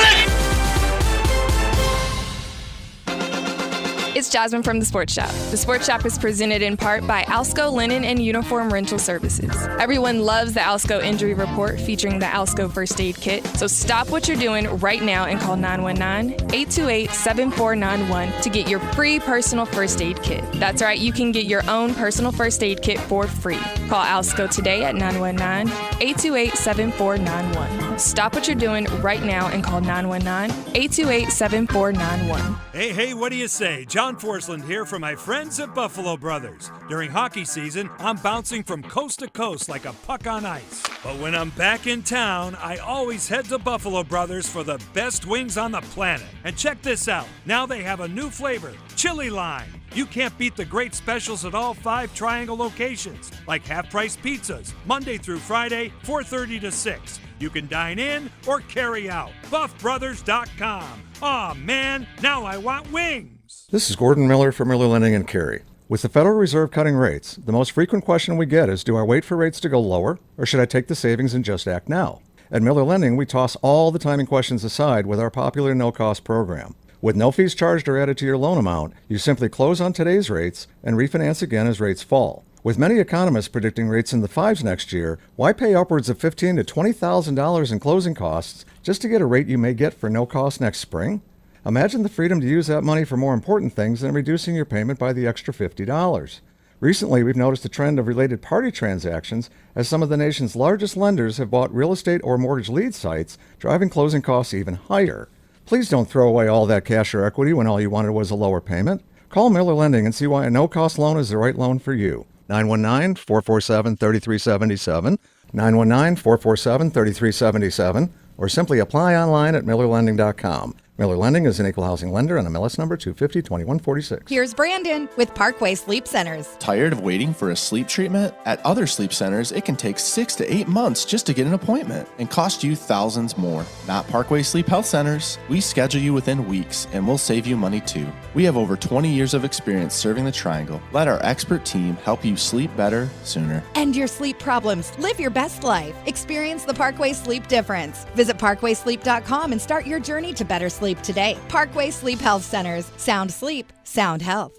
It's Jasmine from The Sports Shop. The Sports Shop is presented in part by Alsco Linen and Uniform Rental Services. Everyone loves the Alsco Injury Report featuring the Alsco First Aid Kit. So stop what you're doing right now and call 919-828-7491 to get your free personal first aid kit. That's right, you can get your own personal first aid kit for free. Call Alsco today at 919-828-7491. Stop what you're doing right now and call 919-828-7491. Hey, what do you say? John Forsland here for my friends at Buffalo Brothers. During hockey season, I'm bouncing from coast to coast like a puck on ice. But when I'm back in town, I always head to Buffalo Brothers for the best wings on the planet. And check this out. Now they have a new flavor, Chili Lime. You can't beat the great specials at all 5 Triangle locations, like half-price pizzas, Monday through Friday, 4:30 to 6. You can dine in or carry out. BuffBrothers.com. Aw, man, now I want wings. This is Gordon Miller from Miller Lending in Cary. With the Federal Reserve cutting rates, the most frequent question we get is, do I wait for rates to go lower, or should I take the savings and just act now? At Miller Lending, we toss all the timing questions aside with our popular no-cost program. With no fees charged or added to your loan amount, you simply close on today's rates and refinance again as rates fall. With many economists predicting rates in the 5s next year, why pay upwards of $15,000 to $20,000 in closing costs just to get a rate you may get for no cost next spring? Imagine the freedom to use that money for more important things than reducing your payment by the extra $50. Recently, we've noticed a trend of related party transactions as some of the nation's largest lenders have bought real estate or mortgage lead sites, driving closing costs even higher. Please don't throw away all that cash or equity when all you wanted was a lower payment. Call Miller Lending and see why a no-cost loan is the right loan for you. 919-447-3377, 919-447-3377, or simply apply online at millerlending.com. Miller Lending is an equal housing lender and MLS number 250-2146. Here's Brandon with Parkway Sleep Centers. Tired of waiting for a sleep treatment? At other sleep centers, it can take 6 to 8 months just to get an appointment and cost you thousands more. Not Parkway Sleep Health Centers. We schedule you within weeks and we'll save you money too. We have over 20 years of experience serving the Triangle. Let our expert team help you sleep better sooner. End your sleep problems. Live your best life. Experience the Parkway Sleep difference. Visit parkwaysleep.com and start your journey to better sleep today. Parkway Sleep Health Centers. Sound sleep, sound health.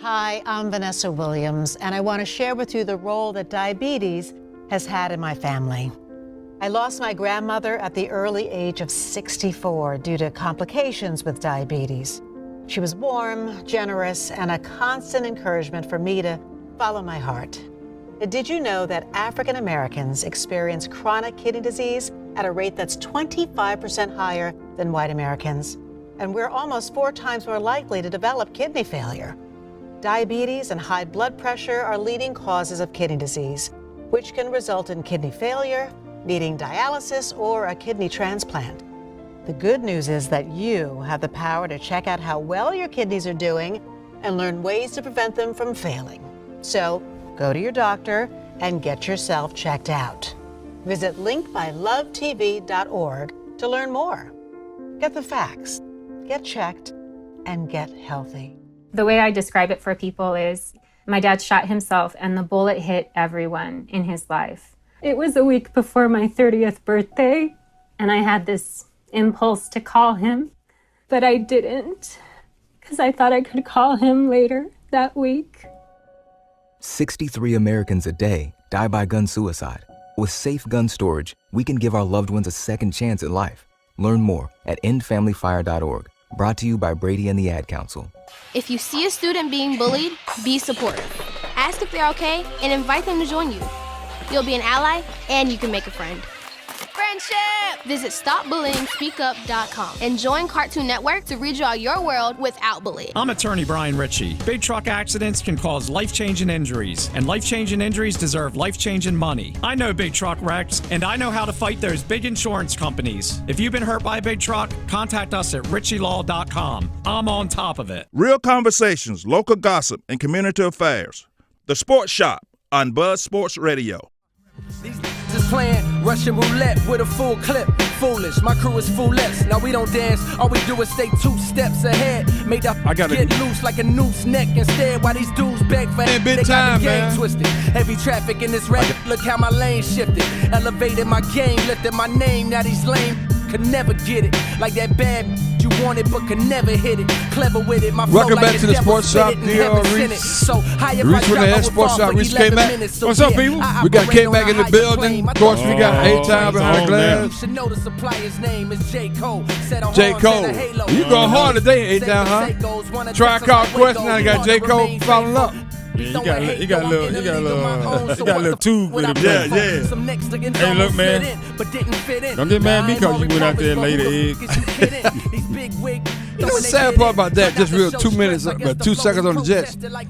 Hi, I'm Vanessa Williams, and I want to share with you the role that diabetes has had in my family. I lost my grandmother at the early age of 64 due to complications with diabetes. She was warm, generous, and a constant encouragement for me to follow my heart. Did you know that African Americans experience chronic kidney disease at a rate that's 25% higher than white Americans? And we're almost 4 times more likely to develop kidney failure. Diabetes and high blood pressure are leading causes of kidney disease, which can result in kidney failure, needing dialysis, or a kidney transplant. The good news is that you have the power to check out how well your kidneys are doing and learn ways to prevent them from failing. So go to your doctor and get yourself checked out. Visit linkbylovetv.org to learn more. Get the facts, get checked, and get healthy. The way I describe it for people is my dad shot himself and the bullet hit everyone in his life. It was a week before my 30th birthday, and I had this impulse to call him, but I didn't because I thought I could call him later that week. 63 Americans a day die by gun suicide. With safe gun storage, we can give our loved ones a second chance at life. Learn more at endfamilyfire.org. Brought to you by Brady and the Ad Council. If you see a student being bullied, be supportive. Ask if they're okay and invite them to join you. You'll be an ally and you can make a friend. Friendship! Visit StopBullyingSpeakUp.com and join Cartoon Network to redraw your world without bullying. I'm attorney Brian Ritchie. Big truck accidents can cause life-changing injuries, and life-changing injuries deserve life-changing money. I know big truck wrecks, and I know how to fight those big insurance companies. If you've been hurt by a big truck, contact us at ritchielaw.com. I'm on top of it. Real conversations, local gossip, and community affairs. The Sports Shop on Buzz Sports Radio. Just playing Russian roulette with a full clip. Foolish, my crew is foolish. Now we don't dance, all we do is stay 2 steps ahead. Made up, get loose like a noose neck instead. While these dudes beg for big they time, got the game man. twisted. Heavy traffic in this rap, look how my lane shifted. Elevated my game, lifted my name. Now these lame could never get it. Like that bad you wanted but could never hit it. Clever with it, my flow Welcome like back a to the devil Sports spit Shop, it and dear heaven sent it. Reese. So higher Reese with the head Sports Shop, Reese Kmac. What's up, people? We got Kmac in the building. Of course, we got A-Time behind the glass. You should know the supplier's name is J. Cole. J. Cole. You going hard today, A-Time, huh? Try call question, now you got J. Cole following up. Yeah, he got a little tube with him. Yeah. Hey, look, man. Don't get mad at me because you went out there and laid the egg. You know the sad part about that? Just real 2 minutes, 2 seconds on the Jets. They look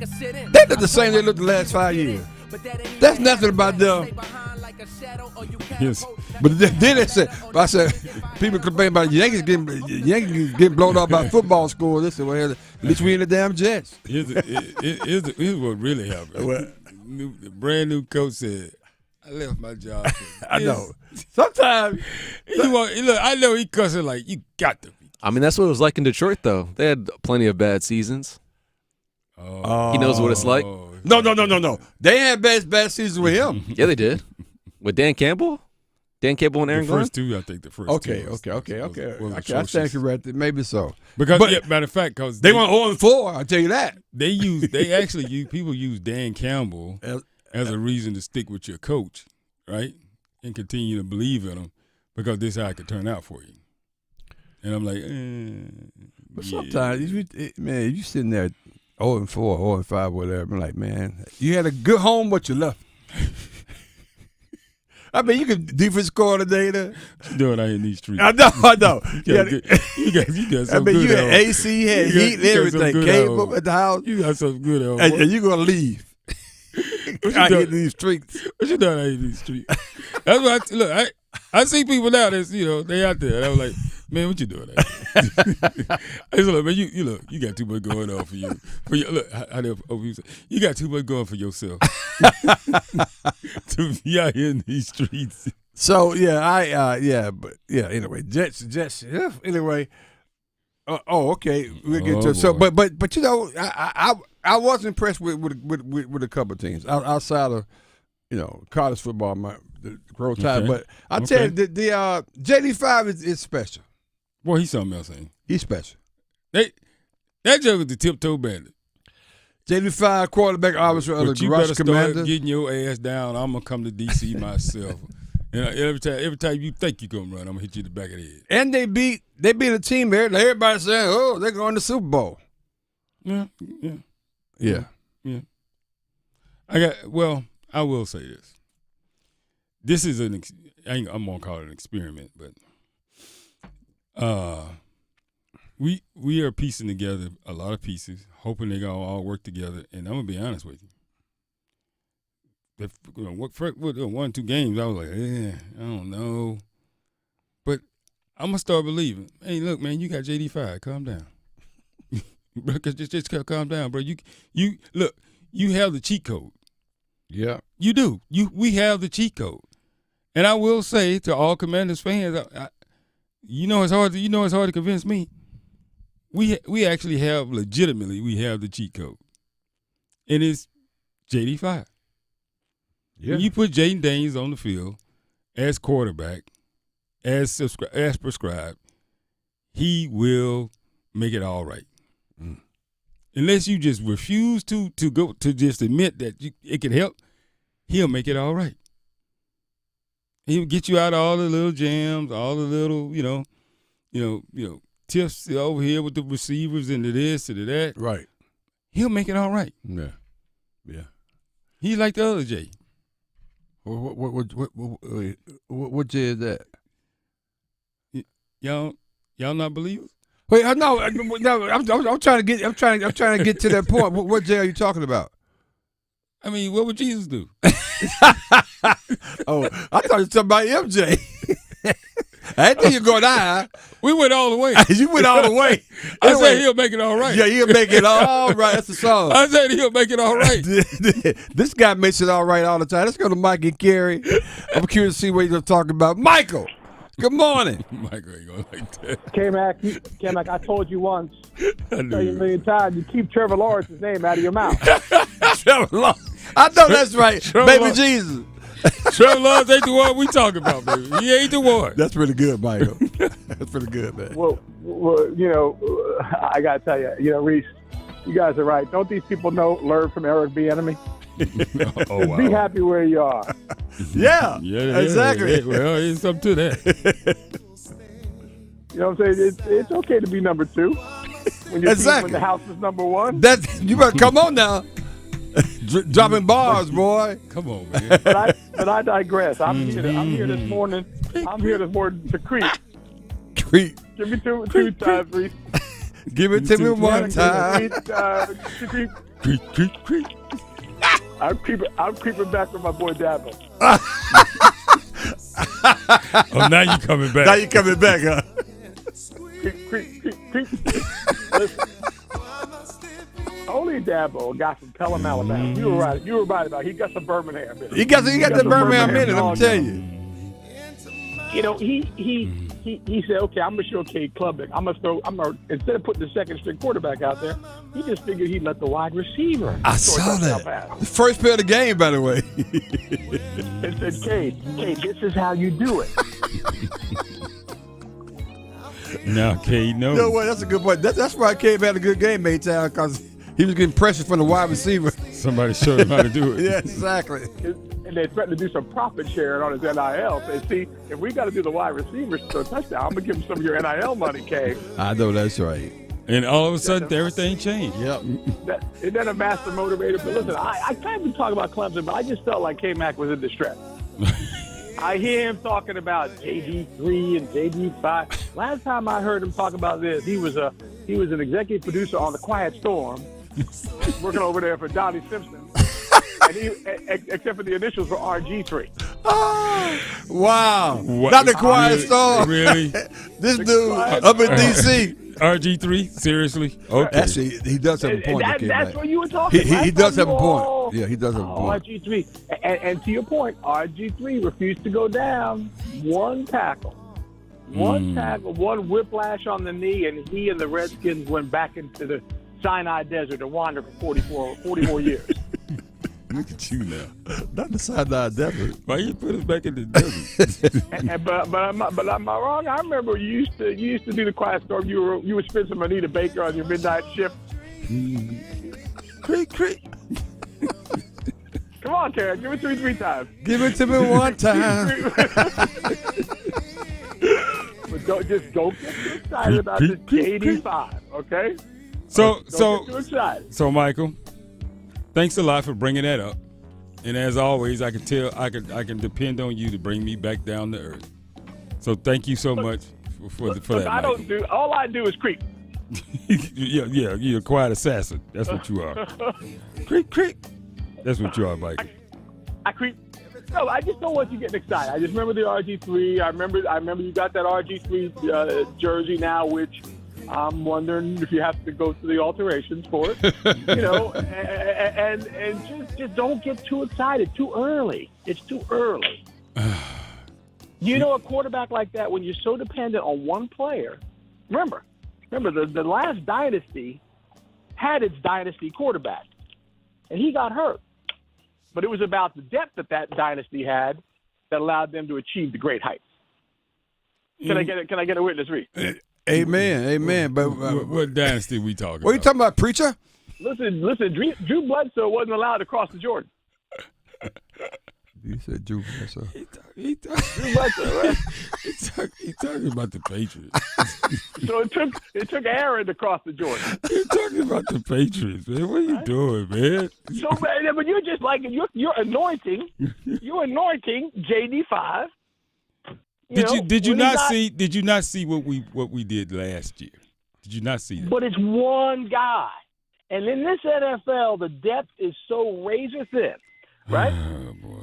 the same they looked the last 5 years. That's nothing about them. Yes. But then they said, I said, people complain about the Yankees getting blown up by football scores. They said, well, at least we in the damn Jets. Here's what really happened. The brand new coach said, I left my job. I know. Sometimes. Look, I know he cussing like, you got to. I mean, that's what it was like in Detroit, though. They had plenty of bad seasons. He knows what it's like. No. They had bad seasons with him. Yeah, they did. With Dan Campbell? Dan Campbell and Aaron Glenn? The first two, I think the first Okay. I stand corrected. Maybe so. Because, matter of fact, because they went 0-4, I'll tell you that. People use Dan Campbell as a reason to stick with your coach, right? And continue to believe in him because this is how it could turn out for you. And I'm like, But sometimes, you sitting there 0-4, 0-5, whatever. I'm like, man, you had a good home, but you left. I mean, you could defense coordinator. You doing out in these streets? I know. You got some I mean, good you had AC, had heat, and everything, cable at the house. You got some good help. And you gonna leave? Out here in these streets. What you doing out in these streets? That's what I see people now that's, they out there. And I was like, Man, what you doing? Hey, look, man, you got too much going on for you. You got too much going for yourself to be out here in these streets. So anyway, Jets. Yeah, anyway. Okay. We'll get to so, but I was impressed with a couple of teams outside of college football, the Roll Tide. But I tell you, the JD5 is special. Boy, he's something else, ain't he? He's special. That joke was the tiptoe bandit. JD5 quarterback, obviously, of the Rush Commanders. Start getting your ass down. I'm gonna come to DC myself. And every time you think you're gonna run, I'm gonna hit you in the back of the head. And they beat a team there. Everybody saying, "Oh, they're going to the Super Bowl." Yeah. I will say this. This is I'm gonna call it an experiment, but we are piecing together a lot of pieces, hoping they're gonna all work together. And I'm gonna be honest with you. What 1 2 games, I was like, I don't know. But I'm going to start believing. Hey, look, man, you got JD5. Calm down. Bro, just calm down, bro. You look, you have the cheat code. Yeah. You do. We have the cheat code. And I will say to all Commanders fans, it's hard to convince me. We actually have the cheat code. And it's JD5. Yeah. When you put Jaden Daniels on the field as quarterback, as prescribed, he will make it all right. Unless you just refuse to go to just admit that it can help, he'll make it all right. He'll get you out of all the little jams, all the little, tips over here with the receivers and the this and the that. Right. He'll make it all right. Yeah. He's like the other Jay. What Jay is that? Y'all not believers? Wait, no. I'm trying to get to that point. What Jay are you talking about? I mean, what would Jesus do? Oh, I thought you were talking about MJ. I didn't think you were going high. We went all the way. You went all the way. I said he'll make it all right. Yeah, he'll make it all right. That's the song. I said he'll make it all right. This guy makes it all right all the time. Let's go to Mike and Carrie. I'm curious to see what you're talking about. Michael, good morning. Michael ain't going like that. Kmac, I told you once. I tell you a million times. You keep Trevor Lawrence's name out of your mouth. Trevor Lawrence. I know that's right. Baby Jesus. Trevor Lawrence ain't the one we talking about, baby. He ain't the one. That's pretty good, Michael. That's pretty good, man. Well, I got to tell you, Reese, you guys are right. Don't these people learn from Eric Bieniemy? Wow. Be happy where you are. Yeah, exactly. Yeah, well, there's something to that. You know what I'm saying? It's okay to be number 2 when when the house is number 1. You better come on now. Dropping bars, boy. Come on, man. But I digress. I'm here this morning. To creep. Creep. Give me two times, Reese. Give it to me one time. Creep. I'm creeping back with my boy Dabo. Oh, now you coming back. Now you coming back, huh? Creep. Listen. Only Dabo got from Pelham, Alabama. You were right about it. He got some Birmingham in it. He got the Birmingham in it, let me tell you. He said, okay, I'm gonna show Cade Klubnik. I'm gonna instead of putting the second string quarterback out there, he just figured he'd let the wide receiver. I saw that. The first play of the game, by the way. It said, Cade, this is how you do it. Now, Cade knows. No way, that's a good point. That's why Cade had a good game, Maytown, because he was getting pressure from the wide receiver. Somebody showed him how to do it. Yeah, exactly. And they threatened to do some profit sharing on his NIL. Say, see, if we got to do the wide receivers to a touchdown, I'm going to give him some of your NIL money, Cade. I know that's right. And all of a sudden, everything changed. Yep. Isn't that a master motivator? But listen, I can't even talk about Clemson, but I just felt like Kmac was in distress. I hear him talking about JD3 and JD5. Last time I heard him talk about this, he was an executive producer on The Quiet Storm, working over there for Donnie Simpson. And except for the initials for RG3. Wow. What? Not the quiet Really? storm. Really? This dude up in D.C. RG3? Seriously? Okay. Actually, he does have a point. That's what you were talking about. He does have a point. Yeah, he does have a point. RG3. And to your point, RG3 refused to go down. One tackle. One tackle, one whiplash on the knee, and he and the Redskins went back into the Sinai Desert to wander for 44 years. Look at you now. Not the Sinai Desert. Why you put us back in the desert? but am I wrong? I remember you used to do the quiet storm. You would spend some Anita Baker on your midnight shift. Creak, creak. Come on, Terry. Give it to me 3 times. Give it to me one time. But don't get too excited about this JD5, okay? So, don't get too excited. So, Michael, thanks a lot for bringing that up. And as always, I can depend on you to bring me back down to earth. So, thank you so much for that. All I do is creep. yeah, you're a quiet assassin. That's what you are. Creep, creep. That's what you are, Michael. I creep. No, I just don't want you getting excited. I just remember the RG3. I remember you got that RG3 jersey now, which I'm wondering if you have to go through the alterations for it. And just don't get too excited too early. It's too early. A quarterback like that, when you're so dependent on one player, remember the last dynasty had its dynasty quarterback, and he got hurt. But it was about the depth that dynasty had that allowed them to achieve the great heights. Can I get a witness, Reese? Amen. But what dynasty we talking about? What are you talking about, preacher? Listen. Drew Bledsoe wasn't allowed to cross the Jordan. You said Drew Bledsoe. He Drew Bledsoe, right? He talking about the Patriots. So it took Aaron to cross the Jordan. You're talking about the Patriots, man. What are you doing, man? So, but you're just like you're anointing. You're anointing JD5. Did you not see what we did last year? Did you not see that? But it's one guy, and in this NFL, the depth is so razor thin, right?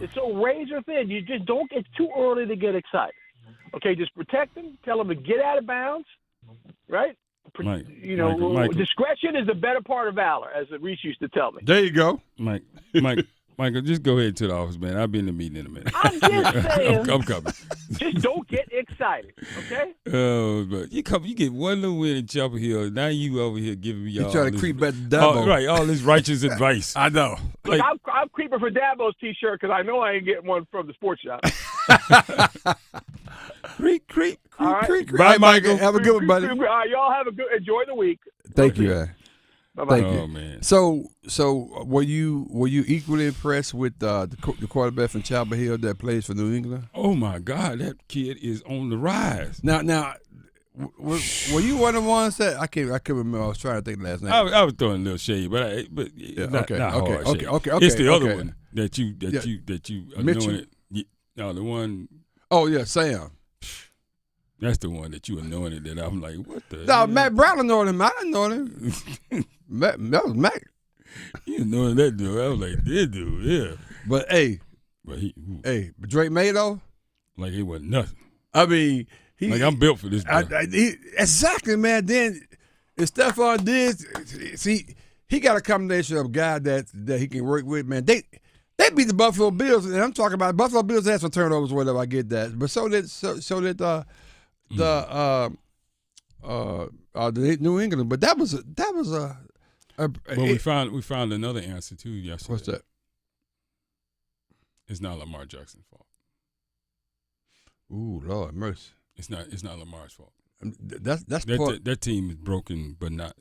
It's so razor thin. You just don't get too early to get excited. Okay, just protect them. Tell them to get out of bounds, right? Michael. Discretion is the better part of valor, as Reese used to tell me. There you go, Michael, just go ahead to the office, man. I'll be in the meeting in a minute. I'm just saying. I'm coming. Just don't get excited, okay? Oh, but you get one little win in Chapel Hill. Now you over here giving me all trying to creep back to Dabo. All this righteous advice. I know. Look, I'm creeping for Dabo's T-shirt because I know I ain't getting one from the sports shop. Creep. All right. Creep. Bye, Michael. Have a good one, buddy. All right, y'all have enjoy the week. Thank you, man. Bye-bye. Thank you. Man. So were you equally impressed with the quarterback from Chapel Hill that plays for New England? Oh my God, that kid is on the rise. Now, were you one of the ones that I can't remember? I was trying to think last night. I was throwing a little shade, but not hard shade. Okay. It's the other one that you anointed. No, the one. Oh yeah, Sam. That's the one that you anointed. That I'm like, what the? No, Matt Brown anointed him. I didn't know him. That was Mac. You anointed that dude. I was like, this dude, yeah. But but Drake May though, like it wasn't nothing. I mean, I'm built for this. Exactly, man. Then if Stephon Diggs, see, he got a combination of guys that he can work with. Man, they beat the Buffalo Bills, and I'm talking about Buffalo Bills had some turnovers, whatever. I get that, but so did the New England. But that was a we found another answer too yesterday. What's that? It's not Lamar Jackson's fault. Ooh, Lord mercy! It's not Lamar's fault. That's that team is broken, but not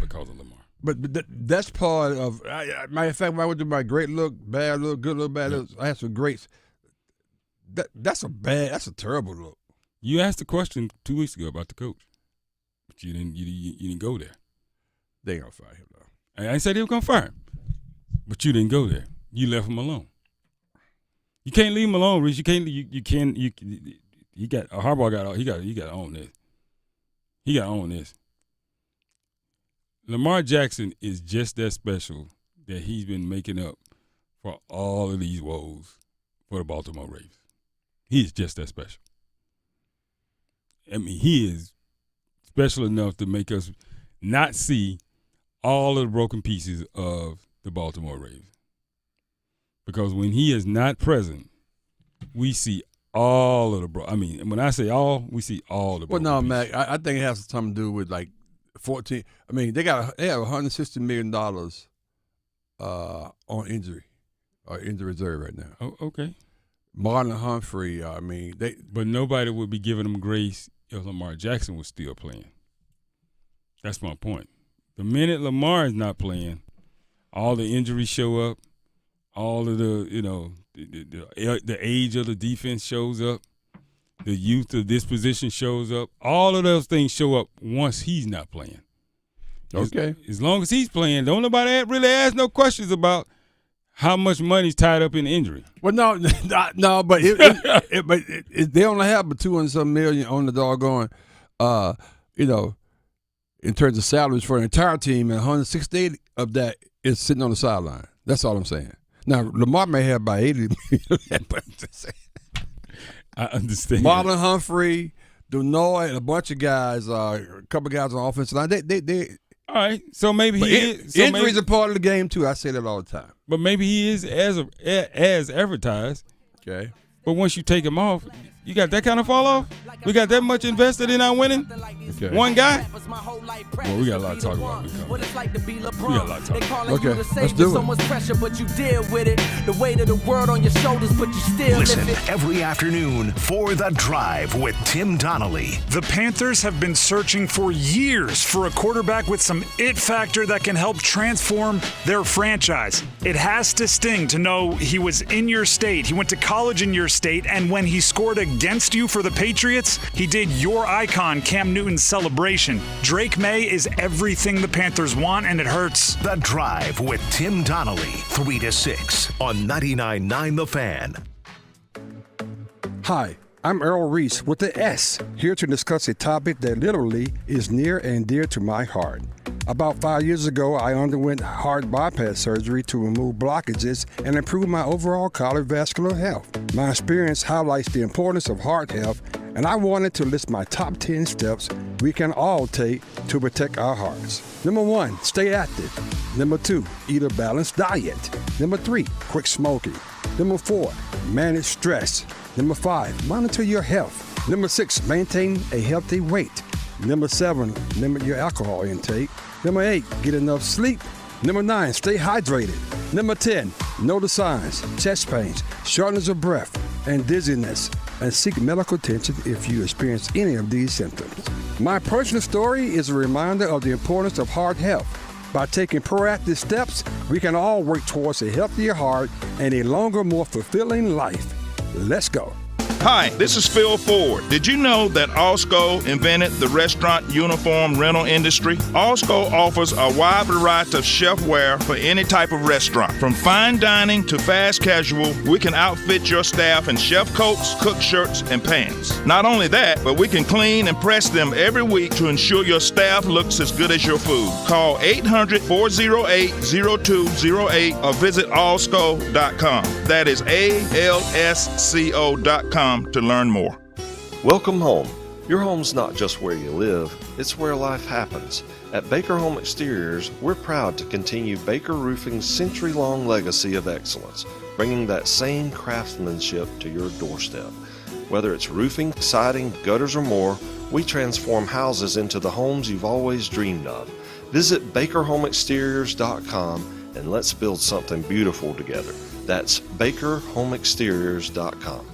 because of Lamar. But that's part of. Matter of fact, when I went through my great look, bad look, good look, bad look, I had some greats. That's a terrible look. You asked a question 2 weeks ago about the coach, but you didn't go there. They ain't gonna fire him though. I said they were gonna fire him, but you didn't go there. You left him alone. You can't leave him alone, Reese. You can't. You got Harbaugh got. He got to own this. He got to own this. Lamar Jackson is just that special that he's been making up for all of these woes for the Baltimore Ravens. He is just that special. I mean, he is special enough to make us not see all of the broken pieces of the Baltimore Ravens. Because when he is not present, we see all of the when I say all, we see all the broken Well, no, pieces. Mac, I think it has something to do with like 14. I mean, they have $160 million on injury reserve right now. Oh, okay. Marlon Humphrey, But nobody would be giving him grace if Lamar Jackson was still playing. That's my point. The minute Lamar is not playing, all the injuries show up. All of the the age of the defense shows up. The youth of this position shows up. All of those things show up once he's not playing. Okay. As long as he's playing, don't nobody really ask no questions about how much money's tied up in injury. Well, no, but they only have but $200-some million on the doggone, in terms of salaries for an entire team, and 168 of that is sitting on the sideline. That's all I'm saying. Now, Lamar may have about 80 million, but I'm just saying. I understand. Marlon Humphrey, Dunoy, and a bunch of guys, a couple of guys on the offensive line. They all right, so maybe he is. So injuries are part of the game too. I say that all the time. But maybe he is as advertised. Okay. But once you take him off, you got that kind of fall off? We got that much invested in our winning? Okay. One guy? Well, we got a lot to talk about. We got a lot to talk about. Okay, let's do it. So much pressure, but you deal with it. The weight of the world on your shoulders, but you still Listen lift it. every afternoon for The Drive with Tim Donnelly. The Panthers have been searching for years for a quarterback with some it factor that can help transform their franchise. It has to sting to know he was in your state. He went to college in your state, and when he scored against you for the Patriots, he did your icon Cam Newton's celebration. Drake May is everything the Panthers want, and it hurts. The Drive with Tim Donnelly, 3 to 6 on 99.9 The Fan. Hi, I'm Earl Reese with the S, here to discuss a topic that literally is near and dear to my heart. About 5 years ago, I underwent heart bypass surgery to remove blockages and improve my overall cardiovascular health. My experience highlights the importance of heart health, and I wanted to list my top 10 steps we can all take to protect our hearts. Number 1, stay active. Number 2, eat a balanced diet. Number 3, quit smoking. Number 4, manage stress. Number 5, monitor your health. Number 6, maintain a healthy weight. Number 7, limit your alcohol intake. Number 8, get enough sleep. Number 9, stay hydrated. Number 10, know the signs: chest pains, shortness of breath, and dizziness, and seek medical attention if you experience any of these symptoms. My personal story is a reminder of the importance of heart health. By taking proactive steps, we can all work towards a healthier heart and a longer, more fulfilling life. Let's go. Hi, this is Phil Ford. Did you know that Allsco invented the restaurant uniform rental industry? Allsco offers a wide variety of chefware for any type of restaurant. From fine dining to fast casual, we can outfit your staff in chef coats, cook shirts, and pants. Not only that, but we can clean and press them every week to ensure your staff looks as good as your food. Call 800-408-0208 or visit allsco.com. That is ALSCO.com to learn more. Welcome home. Your home's not just where you live, it's where life happens. At Baker Home Exteriors, we're proud to continue Baker Roofing's century-long legacy of excellence, bringing that same craftsmanship to your doorstep. Whether it's roofing, siding, gutters, or more, we transform houses into the homes you've always dreamed of. Visit BakerHomeExteriors.com and let's build something beautiful together. That's BakerHomeExteriors.com.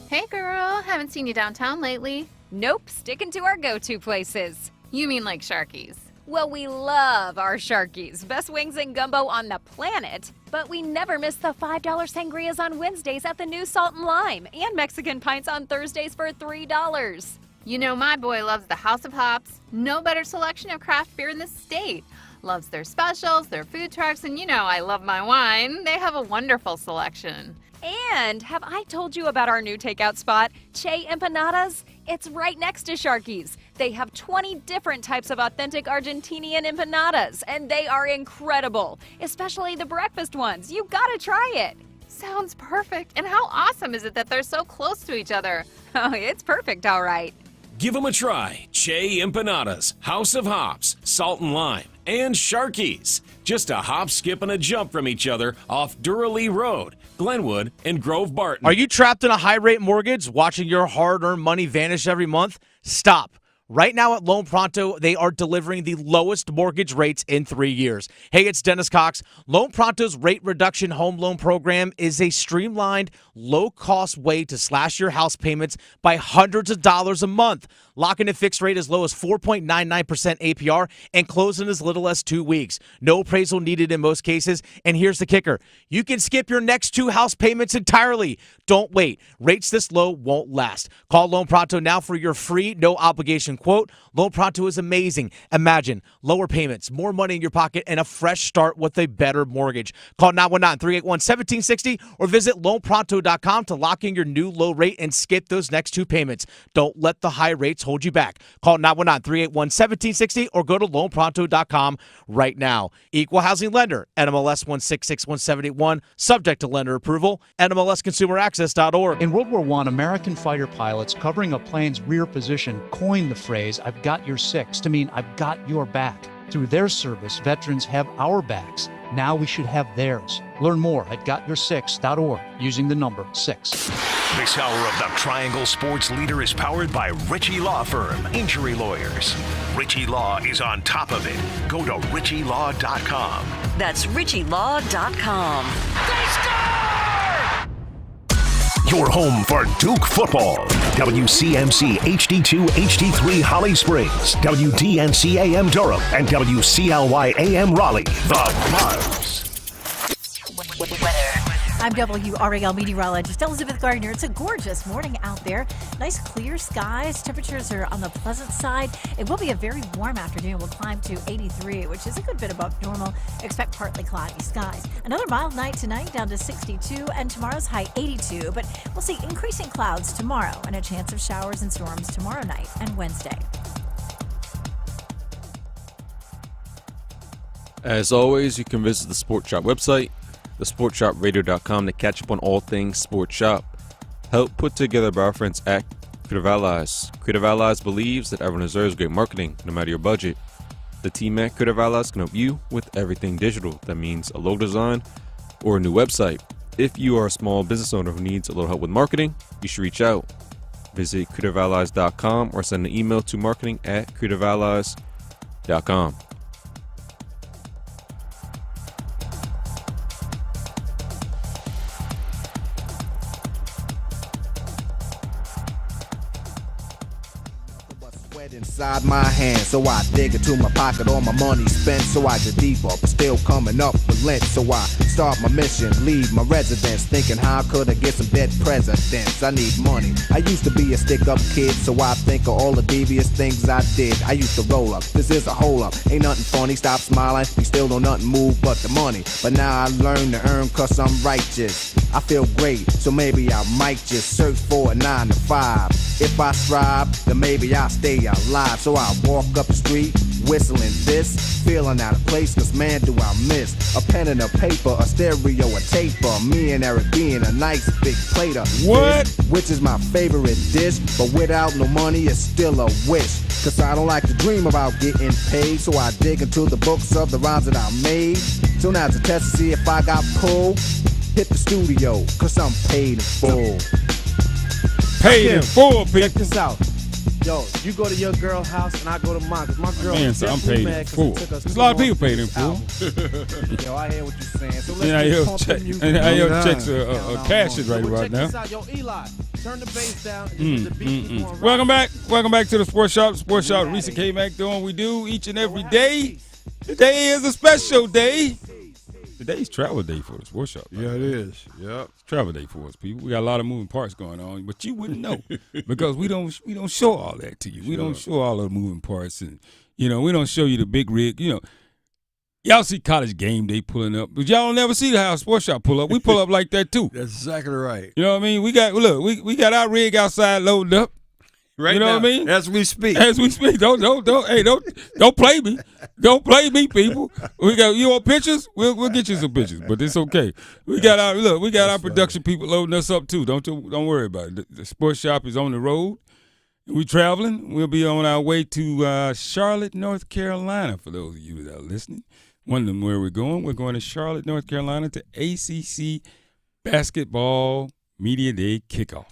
Hey girl, haven't seen you downtown lately. Nope, sticking to our go-to places. You mean like Sharky's? Well, we love our Sharkies. Best wings and gumbo on the planet. But we never miss the $5 sangrias on Wednesdays at the new Salt and Lime, and Mexican pints on Thursdays for $3. You know my boy loves the House of Hops. No better selection of craft beer in the state. Loves their specials, their food trucks, and you know I love my wine. They have a wonderful selection. And have I told you about our new takeout spot, Che Empanadas? It's right next to Sharky's. They have 20 different types of authentic Argentinian empanadas, and they are incredible, especially the breakfast ones. You gotta try it. Sounds perfect. And how awesome is it that they're so close to each other? Oh, it's perfect, all right. Give them a try. Che Empanadas, House of Hops, Salt and Lime, and Sharky's. Just a hop, skip, and a jump from each other off Duralee Road, Glenwood, and Grove Barton. Are you trapped in a high-rate mortgage, watching your hard-earned money vanish every month? Stop. Right now at Loan Pronto, they are delivering the lowest mortgage rates in 3 years. Hey, it's Dennis Cox. Loan Pronto's rate reduction home loan program is a streamlined, low-cost way to slash your house payments by hundreds of dollars a month. Lock in a fixed rate as low as 4.99% APR and close in as little as 2 weeks. No appraisal needed in most cases. And here's the kicker. You can skip your next 2 house payments entirely. Don't wait. Rates this low won't last. Call Loan Pronto now for your free, no-obligation quote. Loan Pronto is amazing. Imagine lower payments, more money in your pocket, and a fresh start with a better mortgage. Call 919-381-1760 or visit loanpronto.com to lock in your new low rate and skip those next 2 payments. Don't let the high rates hold you back. Call 919-381-1760 or go to loanpronto.com right now. Equal housing lender, NMLS 1661781, subject to lender approval, NMLSconsumeraccess.org. In World War I, American fighter pilots covering a plane's rear position coined the phrase, "I've got your six," to mean I've got your back. Through their service, veterans have our backs. Now we should have theirs. Learn more at gotyoursix.org using the number 6. This hour of the Triangle Sports Leader is powered by Ritchie Law Firm, injury lawyers. Ritchie Law is on top of it. Go to ritchielaw.com. That's ritchielaw.com. They score! Your home for Duke football. WCMC HD2, HD3 Holly Springs, WDNC AM Durham, and WCLY AM Raleigh. The Buzz. I'm WRAL meteorologist Elizabeth Gardner. It's a gorgeous morning out there. Nice clear skies. Temperatures are on the pleasant side. It will be a very warm afternoon. We'll climb to 83, which is a good bit above normal. Expect partly cloudy skies. Another mild night tonight, down to 62, and tomorrow's high 82. But we'll see increasing clouds tomorrow and a chance of showers and storms tomorrow night and Wednesday. As always, you can visit the Sports Shop website, thesportshopradio.com, to catch up on all things Sports Shop. Help put together by our friends at Creative Allies. Creative Allies believes that everyone deserves great marketing, no matter your budget. The team at Creative Allies can help you with everything digital. That means a logo design or a new website. If you are a small business owner who needs a little help with marketing, you should reach out. Visit creativeallies.com or send an email to marketing@creativeallies.com. Inside my hand, so I dig into my pocket, all my money spent, so I get deeper, but still coming up with lint. So I start my mission, leave my residence, thinking how could I get some dead presidents? I need money. I used to be a stick-up kid, so I think of all the devious things I did. I used to roll up, this is a hole up, ain't nothing funny, stop smiling, we still don't nothing move but the money. But now I learn to earn cause I'm righteous. I feel great, so maybe I might just search for a 9 to 5. If I strive, then maybe I'll stay alive. So I walk up the street, whistling this, feeling out of place, cause man do I miss a pen and a paper, a stereo, a taper, me and Eric being a nice big plate of what? Fish, which is my favorite dish, but without no money it's still a wish. Cause I don't like to dream about getting paid, so I dig into the books of the rhymes that I made. So now to test to see if I got pulled, hit the studio, cause I'm paid in full. Paid in full, people. Check this out. Yo, you go to your girl's house and I go to mine, cause my girl Man, so I'm paid in full. There's a lot of people paid in full. Yo, I hear what you're saying. So let's and get pumping music. your checks are cashing right now. Check this out. Yo, Eli, turn the bass down. And the beat is going Welcome back to the Sports Shop. Sports Shop, Reese and Kmac doing what we do each and every day. Today is a special day. Today's travel day for the Sports Shop. Yeah, it is. Yep. It's travel day for us, people. We got a lot of moving parts going on, but you wouldn't know because we don't show all that to you. We don't show all the moving parts, and we don't show you the big rig. Y'all see College Game Day pulling up, but y'all don't never see how Sports Shop pull up. We pull up like that too. That's exactly right. You know what I mean? We got our rig outside loaded up. Right you know now, what I mean? as we speak. As we speak. Don't play me. Don't play me, people. You want pictures? We'll get you some pictures, but it's okay. We got our production people loading us up too. Don't worry about it. The sports shop is on the road. We traveling. We'll be on our way to Charlotte, North Carolina. For those of you that are listening, wondering where we're going. We're going to Charlotte, North Carolina to ACC Basketball Media Day Kickoff.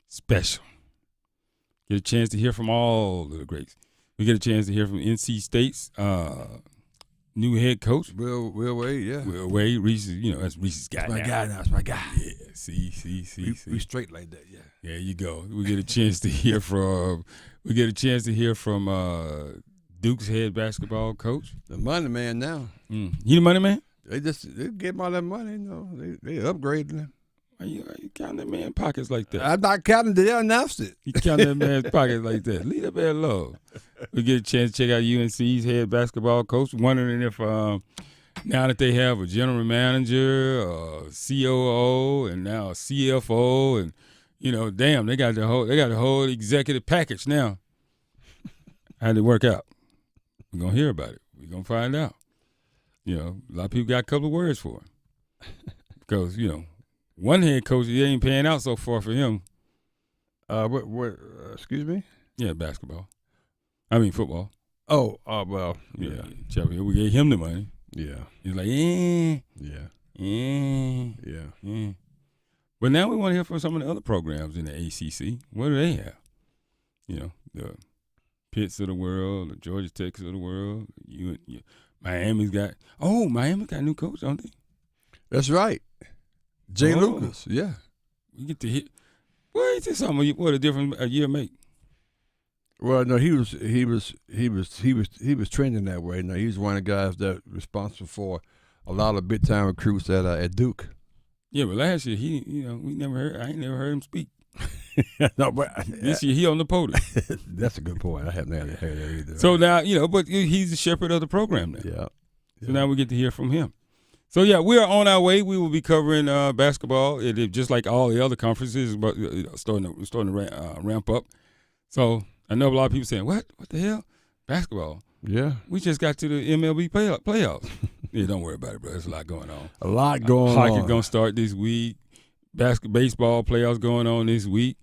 Special. Get a chance to hear from all the greats. We get a chance to hear from NC State's new head coach. Will Wade, yeah. Will Wade. Reese, that's Reese's guy. That's my guy now. That's my guy. Yeah, see. We straight like that, yeah. There you go. We get a chance to hear from Duke's head basketball coach. The money man now. You the money man? They get all that money, They upgrading them. Why you counting that man's pockets like that? I'm not counting. They announced it. You count that man's pockets like that. Leave that man alone. We get a chance to check out UNC's head basketball coach. Wondering if now that they have a general manager, a COO, and now a CFO, and they got the whole executive package now. How'd it work out? We're gonna hear about it. We're gonna find out. A lot of people got a couple of words for him because one head coach, he ain't paying out so far for him. What? Excuse me? Yeah, basketball. I mean football. Oh, well, yeah. We gave him the money. Yeah. He's like, yeah. But now we want to hear from some of the other programs in the ACC. What do they have? The Pitts of the world, the Georgia Techs of the world. Miami's got a new coach, don't they? That's right. Jay Lucas, yeah. We get to hear. What is this? What a difference a year make? Well, no, he was trending that way. No, he's one of the guys that responsible for a lot of big time recruits at Duke. Yeah, but last year I ain't never heard him speak. No, but this year he on the podium. That's a good point. I haven't heard that either. So now but he's the shepherd of the program now. Yeah. So now we get to hear from him. So yeah, we are on our way. We will be covering basketball. It just like all the other conferences, but starting to ramp up. So I know a lot of people saying, "What the hell, basketball?" Yeah, we just got to the MLB playoffs. Yeah, don't worry about it, bro. There's a lot going on. A lot going on. Hockey gonna start this week. Baseball playoffs going on this week.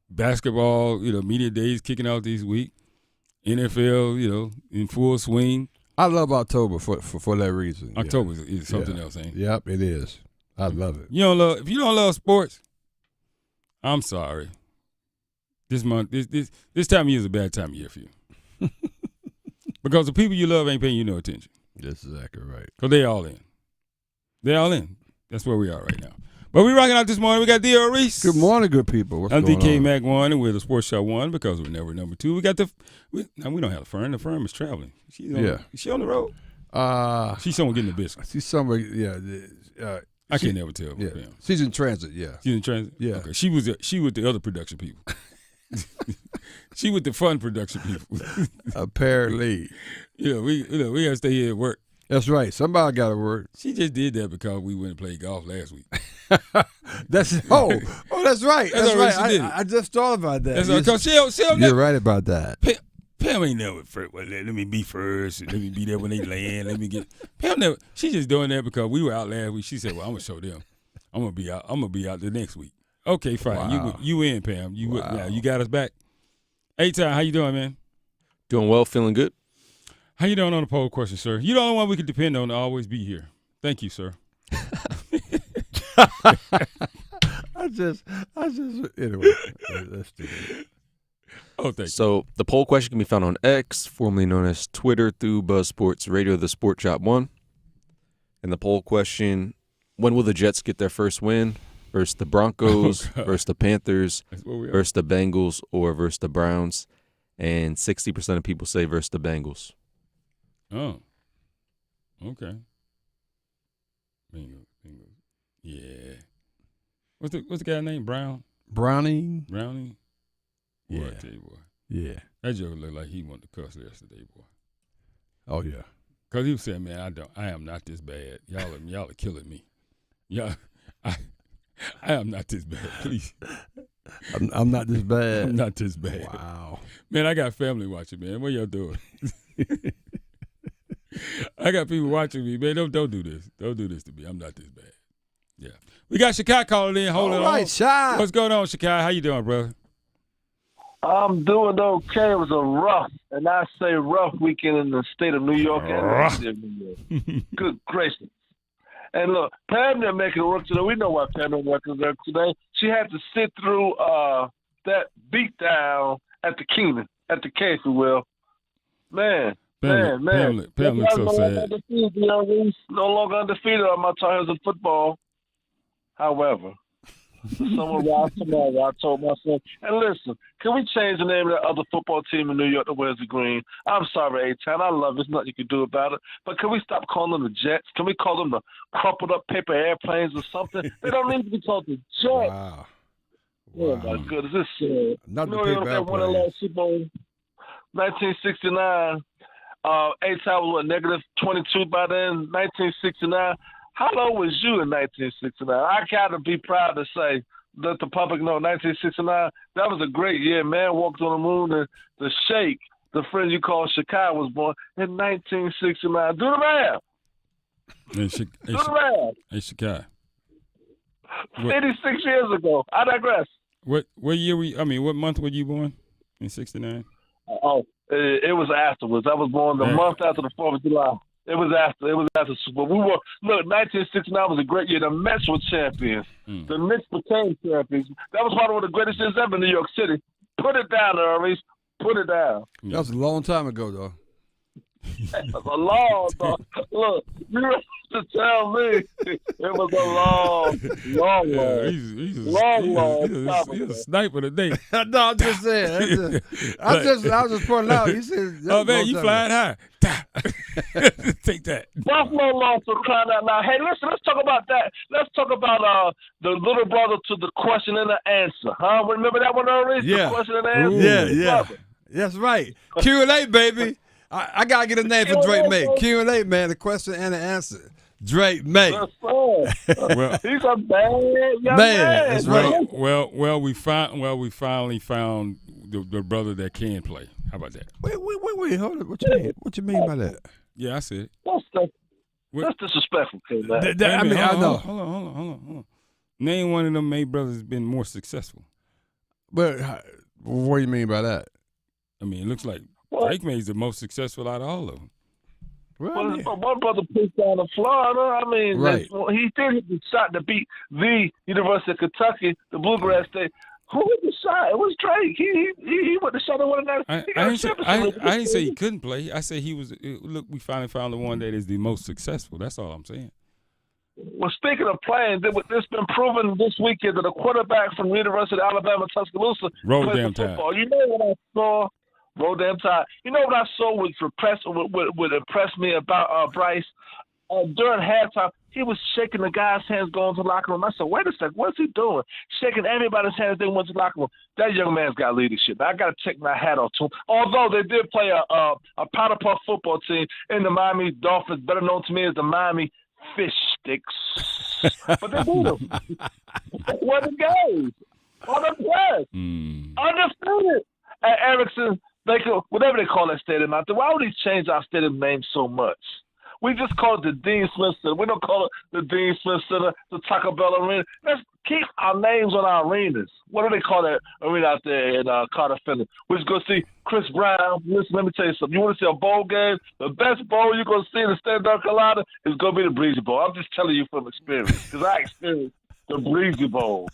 Basketball, media days kicking out this week. NFL, in full swing. I love October for that reason. October is something else, ain't it? Yep, it is. I love it. If you don't love sports, I'm sorry. This month, this time of year is a bad time of year for you. Because the people you love ain't paying you no attention. That's exactly right. Because they all in. They all in. That's where we are right now. But we rocking out this morning. We got D.L. Reese. Good morning, good people. What's I'm going on? Kmac 1, and we're the Sports Shop 1 because we're never number 2. We got we don't have the firm. The firm is traveling. Is she on the road? She's somewhere getting the business. She's somewhere, I can't never tell. Yeah. She's in transit, yeah. She's in transit? Yeah. Okay. She with the other production people. She with the fun production people. Apparently. We gotta stay here at work. That's right. Somebody got to work. She just did that because we went and played golf last week. That's right. That's right. I just thought about that. You're right about that. Pam ain't never first. Well, let me be first. Let me be there when they land. Let me get. Pam never. She just doing that because we were out last week. She said, "Well, I'm gonna show them. I'm gonna be out. I'm gonna be out the next week." Okay, fine. Wow. You in, Pam? You got us back. Hey, Ty, how you doing, man? Doing well, feeling good. How you doing on the poll question, sir? You're the only one we can depend on to always be here. Thank you, sir. Anyway, let's do it. Oh, thank you. So the poll question can be found on X, formerly known as Twitter, through Buzz Sports Radio, the Sport Shop 1. And the poll question, when will the Jets get their first win? Versus the Broncos, versus the Panthers, versus the Bengals, or versus the Browns? And 60% of people say versus the Bengals. Oh, okay. Bingo. Yeah. What's the guy named Browning. Boy, Yeah. I tell you, boy. Yeah. That joke looked like he wanted to cuss yesterday, boy. Oh yeah. Cause he was saying, "Man, I am not this bad. Y'all are killing me. I am not this bad. Please." I'm not this bad. I'm not this bad. Wow. Man, I got family watching, man. What y'all doing? I got people watching me, man. Don't do this. Don't do this to me. I'm not this bad. Yeah. We got Shakai calling in. Hold it on. All right, Shy. What's going on, Shakai? How you doing, brother? I'm doing okay. It was a rough, and I say rough weekend in the state of New York and the city of New York. Good gracious. And look, Pam didn't make it work today. We know why Pam didn't work today. She had to sit through that beatdown at the Keenan, at the K, if you will. Man. Pam looks so sad. Reese, no longer undefeated on my Tar Heels in football. However, someone rise tomorrow, I told my son, and listen, can we change the name of that other football team in New York that wears the green? I'm sorry, A-Town. I love it. There's nothing you can do about it. But can we stop calling them the Jets? Can we call them the crumpled up paper airplanes or something? They don't need to be called the Jets. Wow. Oh, my goodness. This is Not you the know, paper they won the airplanes. last Super Bowl 1969. A-Town was negative 22 by then, 1969. How old was you in 1969? I got to be proud to say, let the public know, 1969, that was a great year. Man walked on the moon, and the Sheikh, the friend you call Shakai, was born in 1969. Do the math. Do the math. Hey, Shakai. 86 years ago. I digress. What year what month were you born? In 69? Oh, it was afterwards. I was born the month after the 4th of July. It was after Super Bowl. 1969 was a great year. The Mets were champions. The Knicks became champions. That was one of the greatest years ever in New York City. Put it down, Reese. Put it down. That was a long time ago, though. That was a long time. Look, you have to tell me it was a long time. He's a sniper today. No, I'm just saying. I was just pointing out. He said, "Oh man, you flying high." Take that. Buffalo lost to crying out loud. Hey, listen, let's talk about that. Let's talk about the little brother to the question and the answer. Huh? Remember that one, Reese? Yeah. The question and the answer? Yeah. That's right. Q&A, baby. I got to get a name for Drake May. Q&A, man, the question and the answer. Drake May. Well, he's a bad young man. That's right. Well, we finally found the brother that can play. How about that? Wait, hold on. What you mean? What you mean by that? Yeah, I said it. That's disrespectful, Kmac. I know. Hold on. Name one of them May brothers has been more successful. But what do you mean by that? I mean, it looks like Drake May's the most successful out of all of them. Well, my brother pitched down in Florida. I mean, right. He did hit the shot to beat the University of Kentucky, the Bluegrass State. Who hit the shot? It was Drake. He went the shot and won another. I didn't say he couldn't play. I said he was. Look, we finally found the one that is the most successful. That's all I'm saying. Well, speaking of playing, it's been proven this weekend that a quarterback from the University of Alabama, Tuscaloosa, Roll plays damn football. You know what I saw? Roll damn tide. You know what I saw would impress me about Bryce? During halftime, he was shaking the guy's hands going to the locker room. I said, wait a second, what's he doing? Shaking everybody's hands, they went to the locker room. That young man's got leadership. I got to take my hat off to him. Although they did play a powder puff football team in the Miami Dolphins, better known to me as the Miami Fish Sticks. But they beat them. What the games? On the press. Undefeated. And Erickson, whatever they call that stadium out there, why would he change our stadium name so much? We just call it the Dean Smith Center. We don't call it the Dean Smith Center, the Taco Bell Arena. Let's keep our names on our arenas. What do they call that arena out there in Carter Finley? We're just going to see Chris Brown. Listen, let me tell you something. You want to see a bowl game? The best bowl you're going to see in the state of North Carolina is going to be the Breezy Bowl. I'm just telling you from experience because I experienced the Breezy Bowl.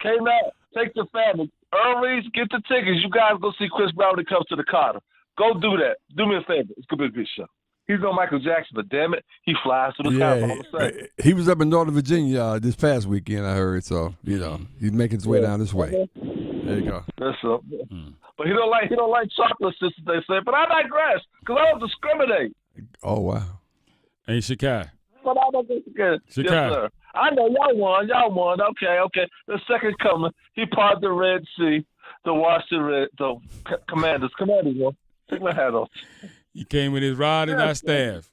Kmac, take the family. Reese, get the tickets. You guys go see Chris Brown when he comes to the Carter. Go do that. Do me a favor. It's going to be a good show. He's no Michael Jackson, but damn it, he flies to the Carter. He was up in Northern Virginia this past weekend, I heard. So, he's making his way down this way. There you go. That's up. But he don't like chocolate, sisters, they say. But I digress, because I don't discriminate. Oh, wow. Hey, Shakai. But I don't discriminate. Yes, sir. I know y'all won. Okay. The second coming, he parted the Red Sea to watch the Commanders. Commanders won. Take my hat off. He came with his rod and our staff.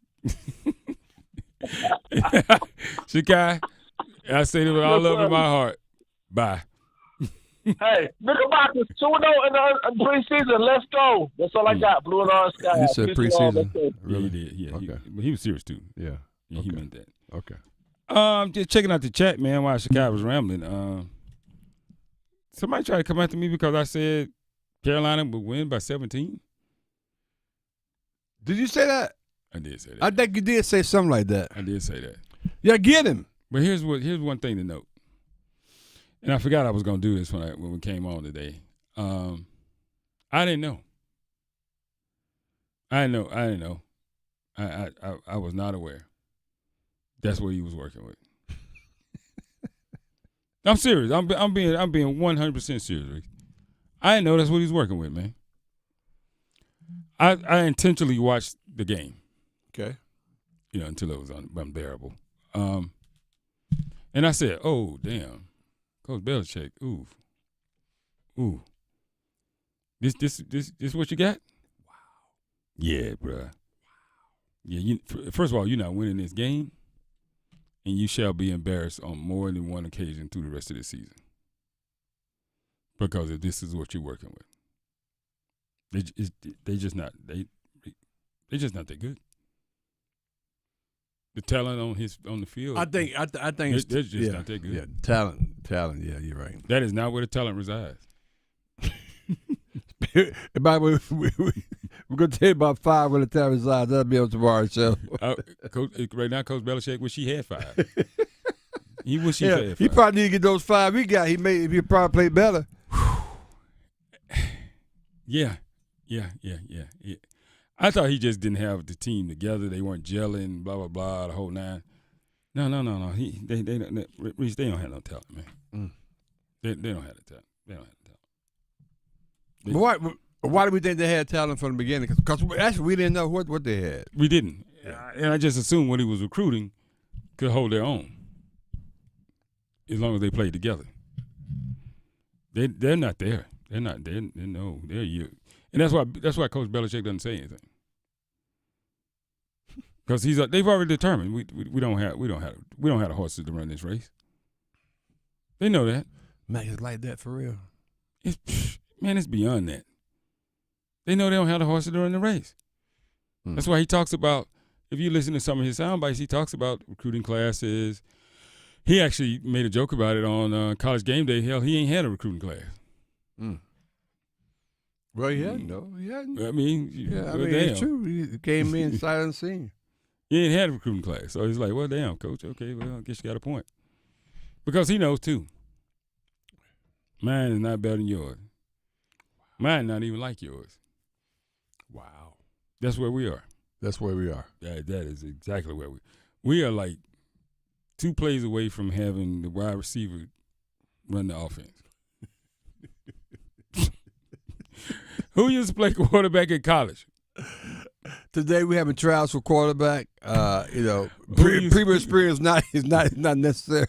Shakai, I say it with all love in my heart. Bye. Hey, Knickerbockers 2-0 in the preseason. Let's go. That's all I got. Blue and orange sky. You said Peace and love. Let's preseason. go. Yeah, he did. Yeah, Okay. he was serious too. Yeah. Yeah, he meant that. Okay. Just checking out the chat, man. While Chicago was rambling, somebody tried to come after me because I said Carolina would win by 17. Did you say that? I did say that. I think you did say something like that. I did say that. Yeah, get him. But here's one thing to note, and I forgot I was going to do this when we came on today. I didn't know. I didn't know. I was not aware. That's what he was working with. I'm serious. I'm being 100% serious. I didn't know that's what he's working with, man. I intentionally watched the game. Okay. Until it was unbearable. And I said, "Oh, damn, Coach Belichick, ooh. This what you got? Wow. Yeah, bruh. Yeah, first of all, you're not winning this game, and you shall be embarrassed on more than one occasion through the rest of the season. Because if this is what you're working with, they just not that good. The talent on the field, I think they're just not that good. Yeah, talent. Yeah, you're right. That is not where the talent resides. By the way, we're going to tell you about 5 where the talent resides. That'll be on tomorrow's show. Right now, Coach Belichick wish he had 5. He wish he had 5. He probably need to get those 5 he got. He probably played better. Yeah. I thought he just didn't have the team together. They weren't gelling, blah, blah, blah, the whole nine. No. Reese, they don't have no talent, man. They don't have the talent. They don't have the talent. But why do we think they had talent from the beginning? Because actually we didn't know what they had. We didn't. And I just assumed when he was recruiting could hold their own as long as they played together. They're not there. They're not. They're you. And that's why Coach Belichick doesn't say anything. Because they've already determined we don't have the horses to run this race. They know that. Mac is like that for real. It's beyond that. They know they don't have the horses to run the race. That's why he talks about, if you listen to some of his sound bites, he talks about recruiting classes. He actually made a joke about it on College Game Day. Hell, he ain't had a recruiting class. Well, he hadn't, though. He hadn't. It's true. He came in sight unseen. He ain't had a recruiting class. So he's like, well, damn, coach. Okay, well, I guess you got a point. Because he knows, too. Mine is not better than yours. Mine not even like yours. Wow. That's where we are. That's where we are. That is exactly where we are. Like 2 plays away from having the wide receiver run the offense. Who used to play quarterback in college? Today we're having trials for quarterback. Previous experience is not necessary.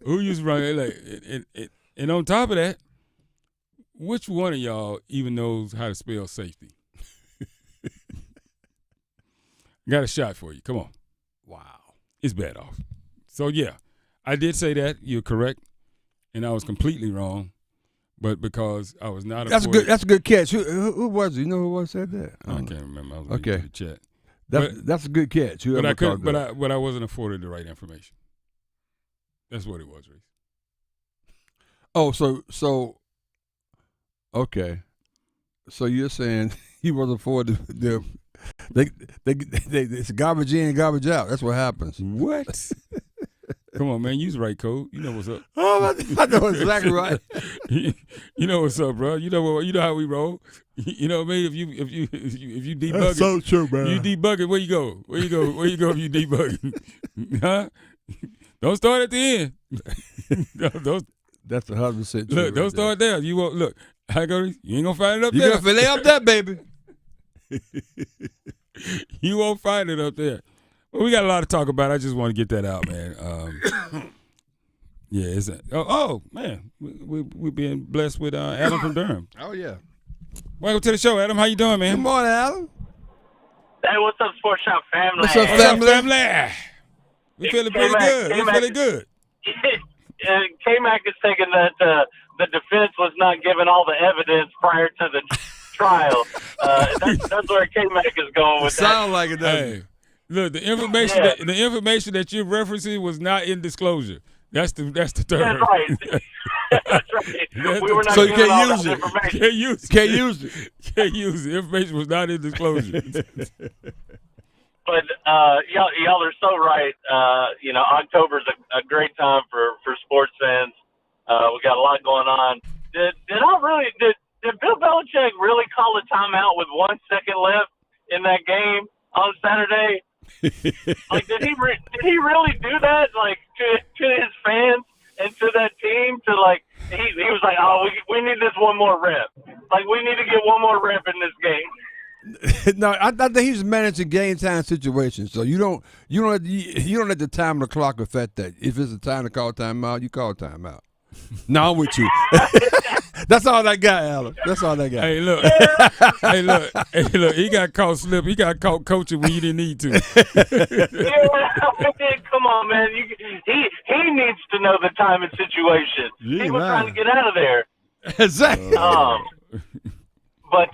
Who used to run it? And on top of that, which one of y'all even knows how to spell safety? Got a shot for you. Come on. Wow. It's bad off. So, yeah, I did say that. You're correct. And I was completely wrong. But because I was not That's a good catch. Who was it? You know who said that? I can't remember. I was reading the chat. That's a good catch. But I wasn't afforded the right information. That's what it was, Reese. Oh, so okay. So you're saying he wasn't afforded it's garbage in, garbage out. That's what happens. What? Come on, man. You's right, Code. You know what's up. Oh, I know exactly right. You know what's up, bro. You know how we roll. You know what I mean? If you debug That's so true, man. You debug it. Where you go? Where you go if you debugging? Huh? Don't start at the end. That's 100% true. Look, don't start there. You won't look. How go? You ain't gonna find it up there. You gonna fillet up that baby. You won't find it up there. Well, we got a lot to talk about. I just want to get that out, man. Yeah, man, we're being blessed with Adam from Durham. Oh yeah. Welcome to the show, Adam. How you doing, man? Good morning, Adam. Hey, what's up, Sports Shop family? What's up, family? We feeling pretty good. We feeling good. Kmac is taking that the defense was not given all the evidence prior to the trial. That's where Kmac is going with that. Sound like it, doesn't it? Look, the information that you're referencing was not in disclosure. That's the term. That's right. That's right. We were not so you given all can't use that it. information. Can't use it. Can't use it. Can't use it. Information was not in disclosure. But y'all are so right. October's a great time for sports fans. We got a lot going on. Did Bill Belichick really call a timeout with 1 second left in that game on Saturday? Like, did he really do that? Like to his fans and to that team? To like he was like, oh, we need this one more rep. Like, we need to get one more rep in this game. No, I think he's managing game time situations. So you don't let the time on the clock affect that. If it's a time to call timeout, you call timeout. No, I'm with you. That's all I got, Alan. That's all I got. Hey, look. He got caught slip. He got caught coaching when he didn't need to. Come on, man. He needs to know the time and situation. Yeah, he was man. trying to get out of there. Exactly. But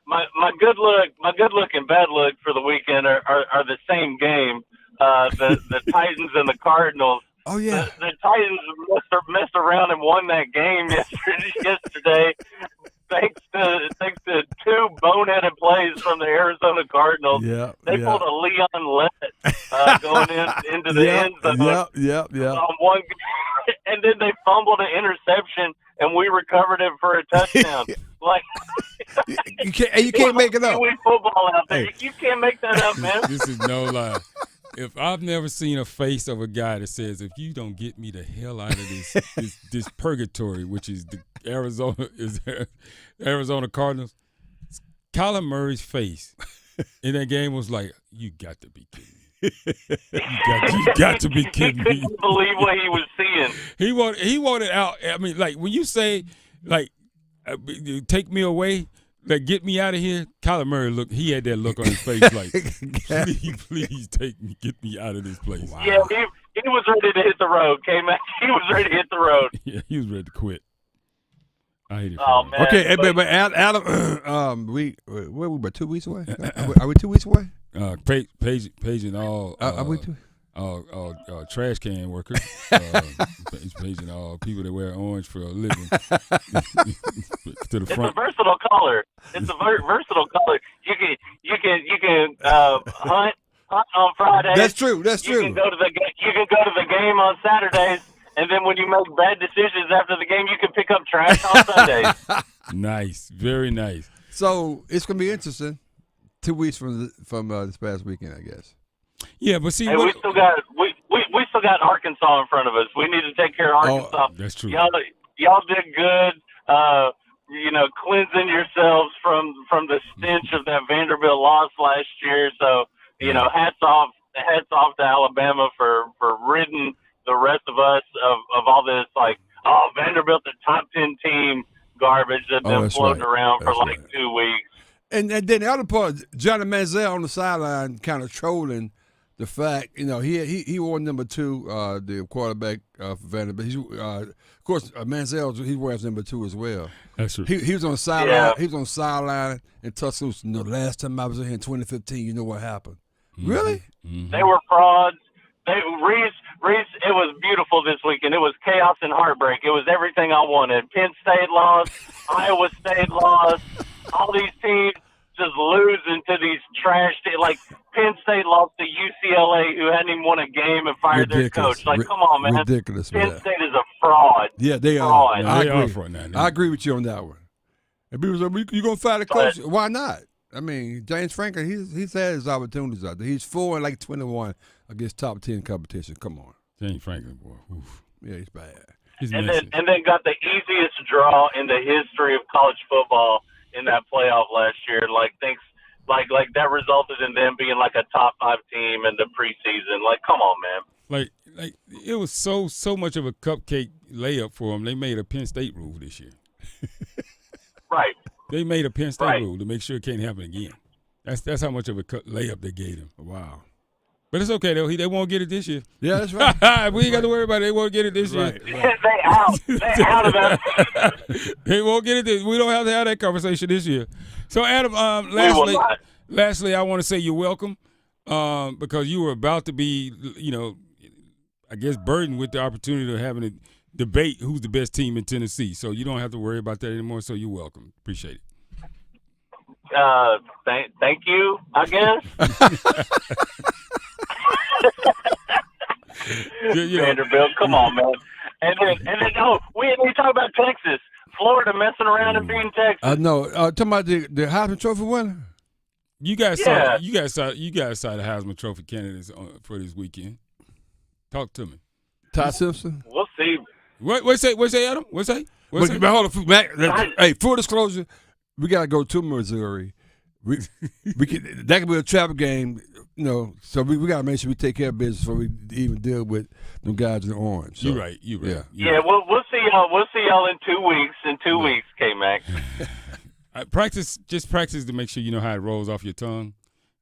my good look and bad look for the weekend are the same game. The Titans and the Cardinals. Oh yeah. The Titans messed around and won that game yesterday. Thanks to two boneheaded plays from the Arizona Cardinals. Yeah, they pulled a Leon Lett going into the end zone. Yeah. On one, and then they fumbled an interception, and we recovered it for a touchdown. Like, you can't make it up. We football out there. You can't make that up, man. This is no lie. If I've never seen a face of a guy that says, "If you don't get me the hell out of this purgatory," which is the Arizona Cardinals, Kyler Murray's face in that game was like, "You got to be kidding me! You got to be kidding me!" He couldn't believe what he was seeing. He wanted out. I mean, like when you say, like, take me away. Like, get me out of here. Kyler Murray, he had that look on his face like, please take me, get me out of this place. Wow. Yeah, he was ready to hit the road, Kmac. He was ready to hit the road. Yeah, he was ready to quit. I hate it. Oh, man. Okay, but Adam, we about 2 weeks away? Are we 2 weeks away? Paging all. Are we two? Trash can workers, paging all people that wear orange for a living. To the front. It's a versatile color. It's a versatile color. You can hunt on Fridays. That's true. You can go to the game on Saturdays, and then when you make bad decisions after the game, you can pick up trash on Sundays. Nice, very nice. So it's gonna be interesting. 2 weeks from this past weekend, I guess. Yeah, but see, hey, we still got Arkansas in front of us. We need to take care of Arkansas. Oh, that's true. Y'all did good. Cleansing yourselves from the stench of that Vanderbilt loss last year. So hats off to Alabama for ridding the rest of us of all this Vanderbilt the top 10 team garbage that's been floating around for 2 weeks. And then the other part, Johnny Manziel on the sideline kind of trolling the fact, he wore number 2, the quarterback for Vanderbilt. Of course, Manziel, he wears number 2 as well. That's true. He was on the sideline. Yeah. He was on the sideline in Tuscaloosa. The last time I was in here in 2015, you know what happened? Mm-hmm. Really? Mm-hmm. They were frauds. Reese, it was beautiful this weekend. It was chaos and heartbreak. It was everything I wanted. Penn State lost. Iowa State lost. All these teams just losing to these trash teams. Like, Penn State lost to UCLA, who hadn't even won a game and fired their coach. Like, come on, man. Ridiculous, Penn man. State is a fraud. Yeah, they fraud. are. They are fraud now. I agree with you on that one. And people say, you going to fire the coach? Why not? I mean, James Franklin, he's had his opportunities out there. He's 4-21 against top 10 competition. Come on. James Franklin, boy. Oof. Yeah, he's bad. And then got the easiest draw in the history of college football in that playoff last year. Like that resulted in them being like a top 5 team in the preseason. Like, come on, man. Like it was so much of a cupcake layup for them. They made a Penn State rule this year. Right. They made a Penn State rule to make sure it can't happen again. That's how much of a layup they gave them. Wow. But it's okay, though. They won't get it this year. Yeah, that's right. We ain't got to worry about it. They won't get it this year. Right. They out. They out of that. They won't get it this. We don't have to have that conversation this year. So, Adam, lastly, I want to say you're welcome because you were about to be, I guess, burdened with the opportunity of having a debate who's the best team in Tennessee. So you don't have to worry about that anymore. So you're welcome. Appreciate it. Thank you, I guess. Vanderbilt, come on, man. And then we didn't talk about Texas, Florida messing around and being Texas. No, talking about the Heisman Trophy winner. You guys saw the Heisman Trophy candidates for this weekend. Talk to me. Ty Simpson. We'll see. What say, Adam? What say? Hold on, Mac. Hey, full disclosure, we gotta go to Missouri. That could be a travel game, So we gotta make sure we take care of business before we even deal with them guys in the orange. So, you're right. Yeah, we'll see y'all. We'll see y'all in 2 weeks. In 2 weeks, Kmac. Practice to make sure you know how it rolls off your tongue.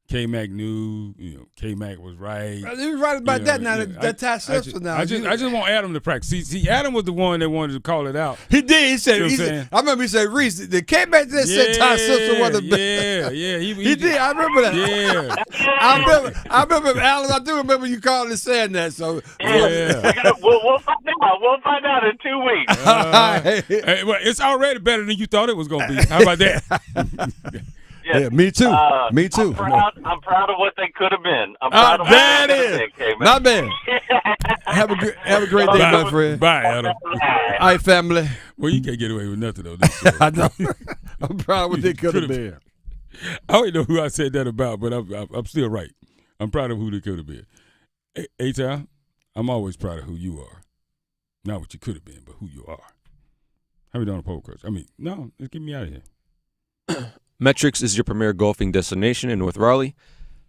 Kmac knew, Kmac was right. He was right about that. Now that Ty Simpson. Now I just want Adam to practice. See, Adam was the one that wanted to call it out. He did. He said, I remember he said, Reese, the Kmac just said Ty Simpson was the best. Yeah, he did. I remember that. Yeah, I remember, Alan. I do remember you calling and saying that. So we'll find out. We'll find out in 2 weeks. Well, it's already better than you thought it was going to be. How about that? Yeah, me too. Me too. I'm proud of what they could have been. I'm proud of what that they is. could have been, Not bad. Have a great day, my friend. Bye, Adam. All right, family. Well, you can't get away with nothing, though. I know. I'm proud of what they could have been. I don't know who I said that about, but I'm still right. I'm proud of who they could have been. A-Town, I'm always proud of who you are. Not what you could have been, but who you are. How we doing on the poll question? No, just get me out of here. Metrics is your premier golfing destination in North Raleigh.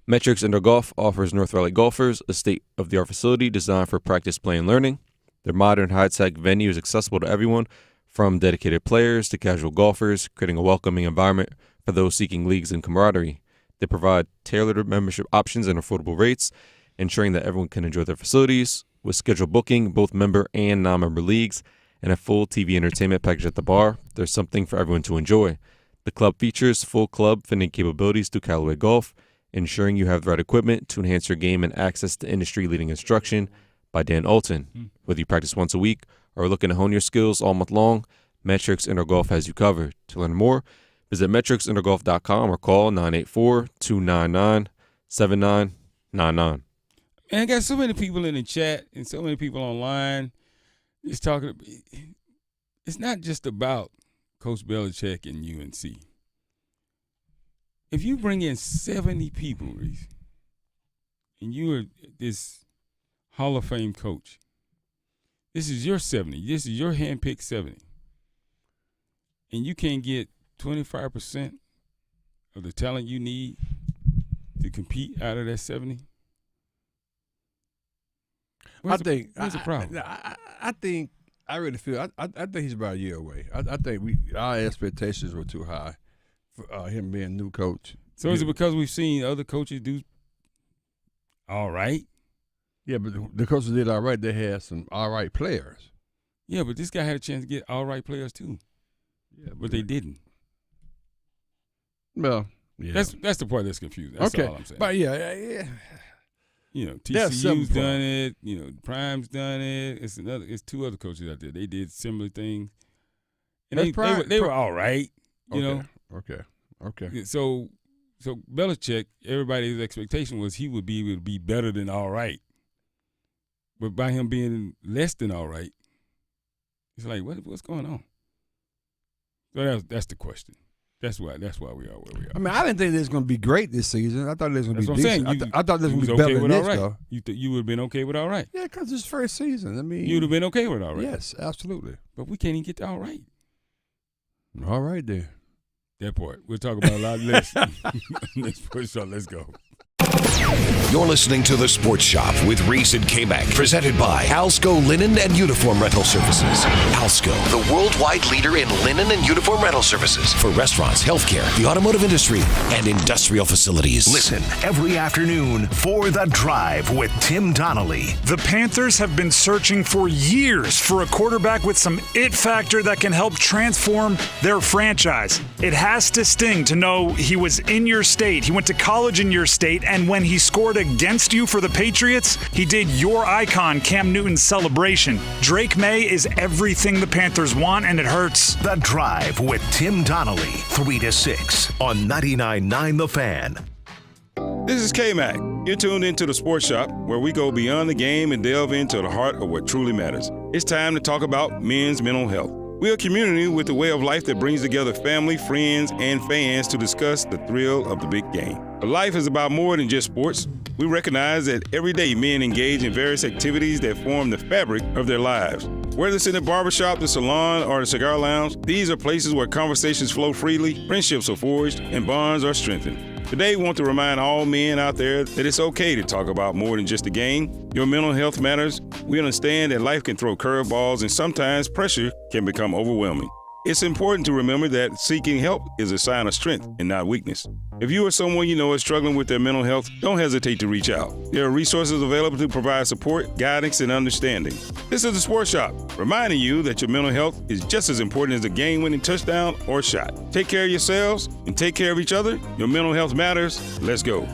Metrics Indoor Golf offers North Raleigh golfers a state-of-the-art facility designed for practice, play, and learning. Their modern, high-tech venue is accessible to everyone, from dedicated players to casual golfers, creating a welcoming environment for those seeking leagues and camaraderie. They provide tailored membership options and affordable rates, ensuring that everyone can enjoy their facilities. With scheduled booking, both member and non-member leagues, and a full TV entertainment package at the bar, there's something for everyone to enjoy. The club features full club fitting capabilities through Callaway Golf, ensuring you have the right equipment to enhance your game and access to industry-leading instruction by Dan Alton. Whether you practice once a week or are looking to hone your skills all month long, Metrics Indoor Golf has you covered. To learn more, visit metricsindoorgolf.com or call 984-299-7999. Man, I got so many people in the chat and so many people online just talking. It's not just about Coach Belichick and UNC. If you bring in 70 people, Reese, and you are this Hall of Fame coach, this is your 70. This is your handpicked 70. And you can't get 25% of the talent you need to compete out of that 70. Where's the problem? I really feel. I think he's about a year away. I think our expectations were too high for him being a new coach. So is it because we've seen other coaches do all right? Yeah, but the coaches did all right. They had some all right players. Yeah, but this guy had a chance to get all right players too. Yeah, but they didn't. Well, yeah. That's the part that's confusing. That's all I'm saying. But yeah. TCU's done it. Prime's done it. It's two other coaches out there. They did similar things, and they were all right. Okay. So Belichick, everybody's expectation was he would be able to be better than all right, but by him being less than all right, it's like what's going on? So that's the question. That's why we are where we are. I mean, I didn't think it was going to be great this season. I thought it was going to be decent. I thought this was going to be okay better than with this, all right. though. You would have been okay with all right. Yeah, because it's first season. I mean, you'd have been okay with all right. Yes, absolutely. But we can't even get to all right. All right, then. That part. We'll talk about a lot less. Let's go. You're listening to The Sports Shop with Reese and Kmac, presented by Alsco Linen and Uniform Rental Services. Alsco, the worldwide leader in linen and uniform rental services for restaurants, healthcare, the automotive industry, and industrial facilities. Listen every afternoon for The Drive with Tim Donnelly. The Panthers have been searching for years for a quarterback with some it factor that can help transform their franchise. It has to sting to know he was in your state. He went to college in your state, and when he scored against you for the Patriots, he did your icon Cam Newton's celebration. Drake May is everything the Panthers want, and it hurts. The Drive with Tim Donnelly, 3 to 6 on 99.9 The Fan. This is Kmac. You're tuned into The Sports Shop, where we go beyond the game and delve into the heart of what truly matters. It's time to talk about men's mental health. We're a community with a way of life that brings together family, friends, and fans to discuss the thrill of the big game. But life is about more than just sports. We recognize that every day men engage in various activities that form the fabric of their lives. Whether it's in the barbershop, the salon, or the cigar lounge, these are places where conversations flow freely, friendships are forged, and bonds are strengthened. Today, we want to remind all men out there that it's okay to talk about more than just the game. Your mental health matters. We understand that life can throw curveballs, and sometimes pressure can become overwhelming. It's important to remember that seeking help is a sign of strength and not weakness. If you or someone you know is struggling with their mental health, don't hesitate to reach out. There are resources available to provide support, guidance, and understanding. This is The Sports Shop, reminding you that your mental health is just as important as a game-winning touchdown or shot. Take care of yourselves and take care of each other. Your mental health matters. Let's go.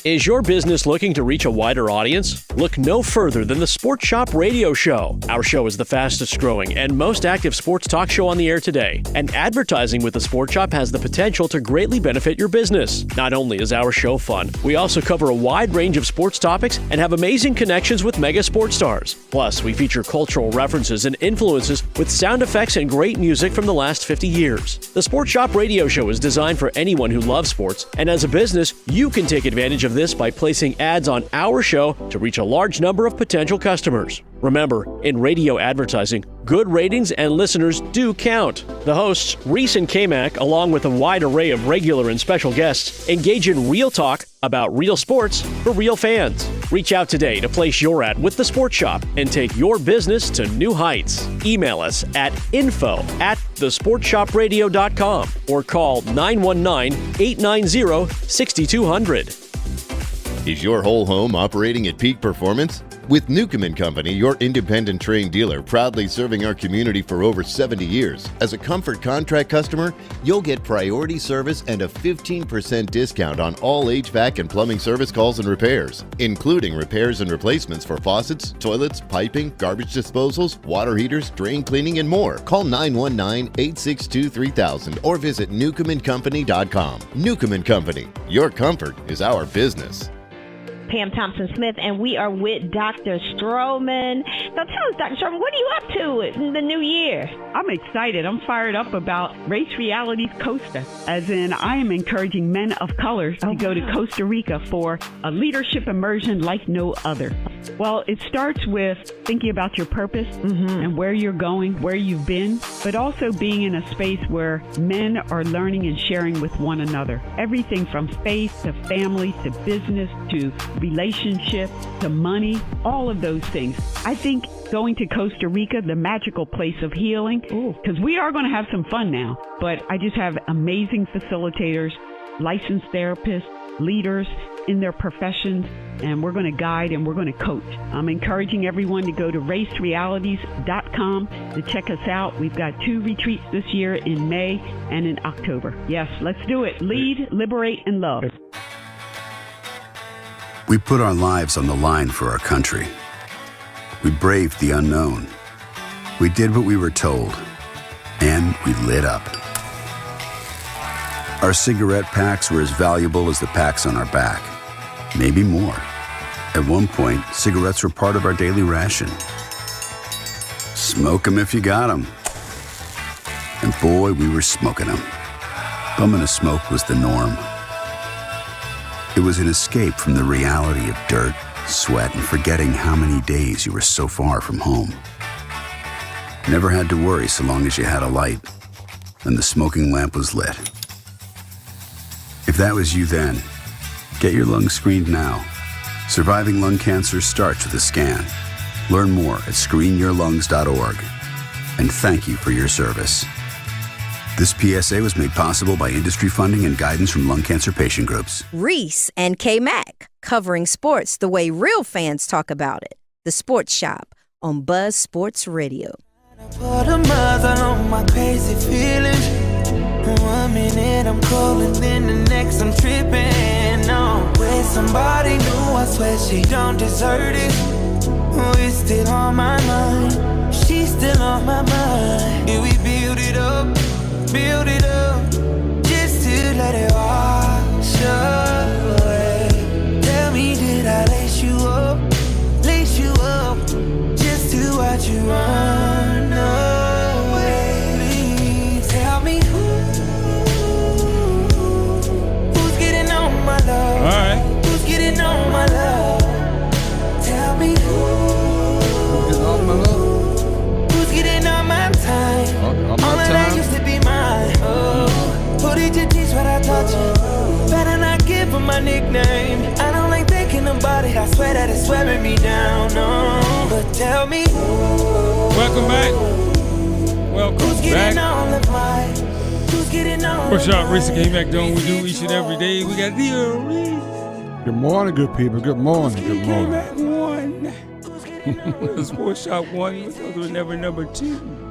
Is your business looking to reach a wider audience? Look no further than the Sports Shop Radio Show. Our show is the fastest growing and most active sports talk show on the air today. And advertising with the Sports Shop has the potential to greatly benefit your business. Not only is our show fun, we also cover a wide range of sports topics and have amazing connections with mega sports stars. Plus, we feature cultural references and influences with sound effects and great music from the last 50 years. The Sports Shop Radio Show is designed for anyone who loves sports, and as a business, you can take advantage of this by placing ads on our show to reach a large number of potential customers. Remember, in radio advertising, good ratings and listeners do count. The hosts, Reese and Kmac, along with a wide array of regular and special guests, engage in real talk about real sports for real fans. Reach out today to place your ad with The Sports Shop and take your business to new heights. Email us at info@thesportsshopradio.com or call 919-890-6200. Is your whole home operating at peak performance? With Newcomb & Company, your independent Trane dealer, proudly serving our community for over 70 years. As a Comfort Contract customer, you'll get priority service and a 15% discount on all HVAC and plumbing service calls and repairs, including repairs and replacements for faucets, toilets, piping, garbage disposals, water heaters, drain cleaning, and more. Call 919-862-3000 or visit newcombandcompany.com. Newcomb & Company, your comfort is our business. Pam Thompson-Smith, and we are with Dr. Stroman. So tell us, Dr. Stroman, what are you up to in the new year? I'm excited. I'm fired up about Race Realities Costa, as in I am encouraging men of color to go to Costa Rica for a leadership immersion like no other. Well, it starts with thinking about your purpose and where you're going, where you've been, but also being in a space where men are learning and sharing with one another. Everything from faith to family to business to relationship to money, all of those things. I think going to Costa Rica, the magical place of healing, because we are going to have some fun now, but I just have amazing facilitators, licensed therapists, leaders in their professions, and we're going to guide and we're going to coach. I'm encouraging everyone to go to racerealities.com to check us out. We've got 2 retreats this year in May and in October. Yes, let's do it. Lead, liberate, and love. We put our lives on the line for our country. We braved the unknown. We did what we were told, and we lit up. Our cigarette packs were as valuable as the packs on our back, maybe more. At one point, cigarettes were part of our daily ration. Smoke 'em if you got 'em. And boy, we were smoking 'em. Bumming a smoke was the norm. It was an escape from the reality of dirt, sweat, and forgetting how many days you were so far from home. Never had to worry so long as you had a light, and the smoking lamp was lit. If that was you then, Get your lungs screened now. Surviving lung cancer starts with a scan. Learn more at screenyourlungs.org. And thank you for your service. This PSA was made possible by industry funding and guidance from lung cancer patient groups. Reese and Kmac, covering sports the way real fans talk about it. The Sports Shop on Buzz Sports Radio. Put a muzzle on my crazy feelings. 1 minute I'm cold and then the next I'm tripping. No, with somebody new, I swear she don't deserve it. Oh, it's still on my mind. She's still on my mind. Yeah, we build it up, just to let it wash away. Tell me, did I lace you up, just to watch you run away? Please tell me who's getting on my love? All right. Who's getting on my love? Tell me who's getting on my love? Who's getting on my time? On my All of that used to be mine. Oh, who did you teach what I taught you? Better not give him my nickname. I don't like thinking about it. I swear that it's wearing me down. No, but tell me. Welcome back. Welcome Who's getting back. all of mine? Who's getting all Sports of Shop, Reese mine? and Kmac doing what we do each and every day. We got the Reese. Good morning, good people. Good morning. Good morning. Kmac won. Sports Shop won because we're never number 2.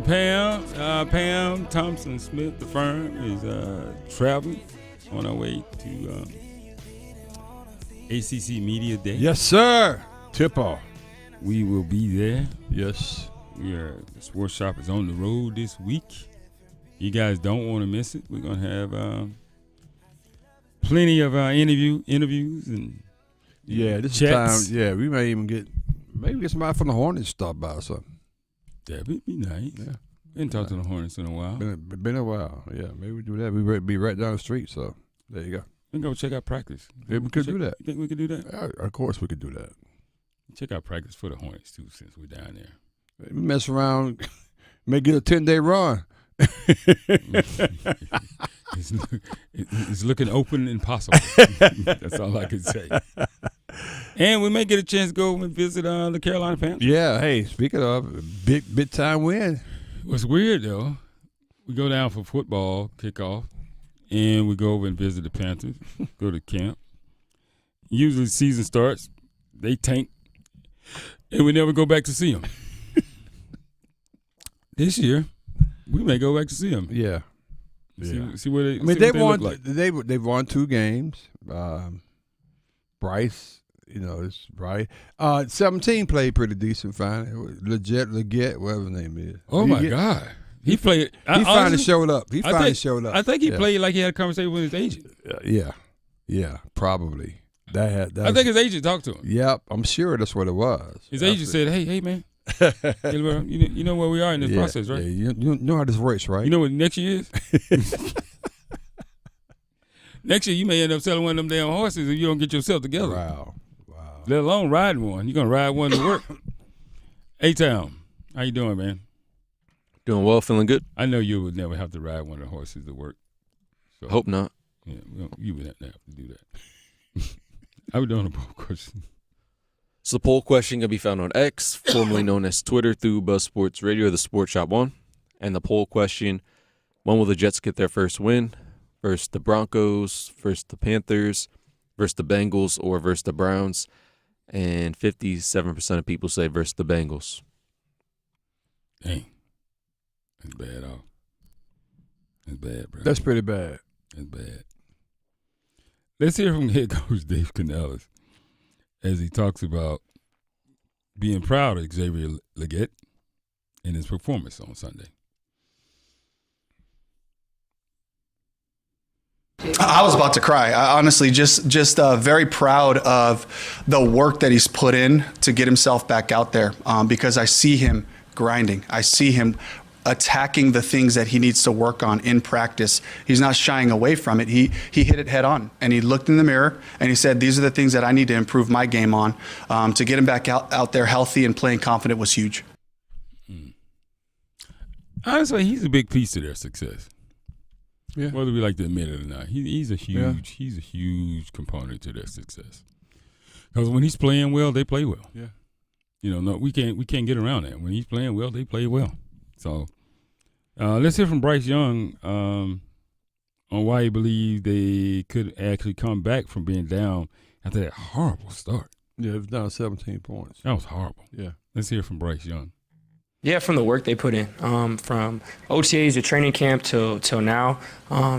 Pam Thompson Smith, the firm, is traveling on our way to ACC Media Day. Yes, sir. Tip off. We will be there. Yes. The Sports Shop is on the road this week. You guys don't want to miss it. We're going to have plenty of interviews and this chats. is time. Yeah, we may even get somebody from the Hornets stop by or something. That would be nice. Yeah. Didn't talk to the Hornets in a while. Been a while. Yeah, maybe we do that. We be right down the street. So there you go. We can go check out practice. Yeah, we could do that. You think we could do that? Of course we could do that. Check out practice for the Hornets too, since we're down there. We mess around, may get a 10-day run. It's looking open and possible. That's all I can say. And we may get a chance to go and visit the Carolina Panthers. Yeah, hey, speaking of, big time win. What's weird, though, we go down for football kickoff, and we go over and visit the Panthers, go to camp. Usually the season starts, they tank, and we never go back to see them. This year, we may go back to see them. Yeah. See what they, I mean, they won. look like. They've won 2 games. Bryce, it's Bryce. 17 played pretty decent. Fine, Leggett, whatever his name is. Oh my God, he played. He finally showed up. I think he played like he had a conversation with his agent. Yeah, probably. I think his agent talked to him. Yep, I'm sure that's what it was. His agent said, "Hey, man." You know where we are in this process, right? Yeah, you know how this works, right? You know what next year is? Next year, you may end up selling one of them damn horses if you don't get yourself together. Wow. Let alone riding one. You're going to ride one to work. A-Town, how you doing, man? Doing well, feeling good. I know you would never have to ride one of the horses to work. So, Hope not. Yeah, you would have to do that. I was doing a poll question. So the poll question can be found on X, formerly known as Twitter, through Buzz Sports Radio, the Sports Shop 1. And the poll question, when will the Jets get their first win? Versus the Broncos, versus the Panthers, versus the Bengals, or versus the Browns? And 57% of people say versus the Bengals. Dang. That's bad, off. That's bad, bro. That's pretty bad. That's bad. Let's hear from head coach Dave Canales as he talks about being proud of Xavier Leggett and his performance on Sunday. I was about to cry. I honestly just very proud of the work that he's put in to get himself back out there because I see him grinding. I see him attacking the things that he needs to work on in practice. He's not shying away from it. He hit it head on, and he looked in the mirror and he said, these are the things that I need to improve my game on. To get him back out there healthy and playing confident was huge. Honestly, he's a big piece to their success. Yeah. Whether we like to admit it or not, he's a huge component to their success. Because when he's playing well, they play well. Yeah. No, we can't get around that. When he's playing well, they play well. So let's hear from Bryce Young on why he believes they could actually come back from being down after that horrible start. Yeah, it was down 17 points. That was horrible. Yeah. Let's hear from Bryce Young. Yeah, from the work they put in, from OTAs to training camp till now,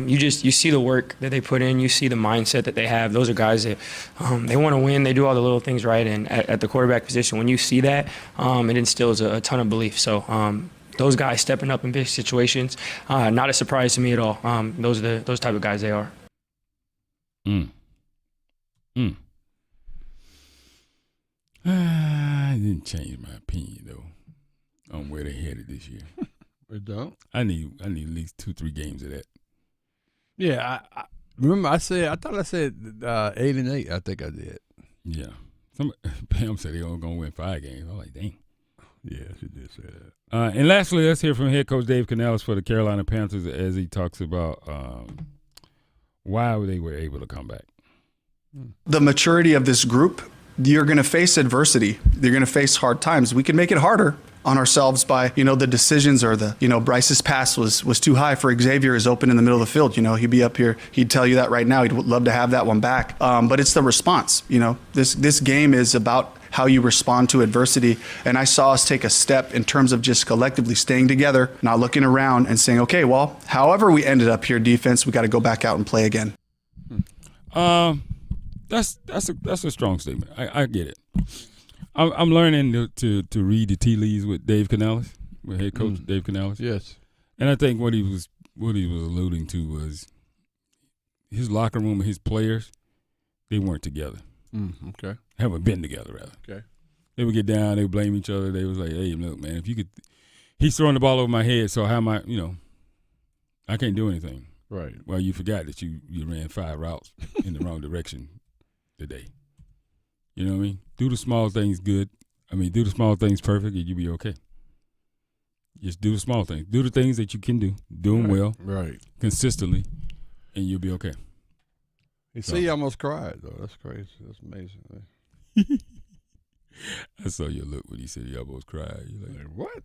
you see the work that they put in. You see the mindset that they have. Those are guys that they want to win. They do all the little things right, and at the quarterback position, when you see that, it instills a ton of belief. So those guys stepping up in big situations, not a surprise to me at all. Those are those type of guys they are. I didn't change my opinion though on where they headed this year. It don't. I need at least 2-3 games of that. Yeah, I remember I thought I said 8-8. I think I did. Yeah. Pam said they only gonna win 5 games. I was like, dang. Yeah, she did say that. And lastly, let's hear from head coach Dave Canales for the Carolina Panthers as he talks about why they were able to come back. The maturity of this group, you're going to face adversity. You're going to face hard times. We can make it harder on ourselves by, the decisions or Bryce's pass was too high for Xavier is open in the middle of the field. He'd be up here. He'd tell you that right now. He'd love to have that one back. But it's the response. This game is about how you respond to adversity. And I saw us take a step in terms of just collectively staying together, not looking around and saying, okay, well, however we ended up here defense, we got to go back out and play again. That's a strong statement. I get it. I'm learning to read the tea leaves with Dave Canales, with head coach Dave Canales. Yes, and I think what he was alluding to was his locker room and his players. They weren't together. Okay, haven't been together rather. Okay, they would get down. They would blame each other. They was like, "Hey, look, man, if you could, he's throwing the ball over my head. So how am I? I can't do anything." Right. Well, you forgot that you ran 5 routes in the wrong direction today. You know what I mean? Do the small things good. Do the small things perfect, and you'll be okay. Just do the small things. Do the things that you can do. Do them well. Right. Consistently, and you'll be okay. You see, you almost cried, though. That's crazy. That's amazing. I saw your look when he said he almost cried. You're like, what?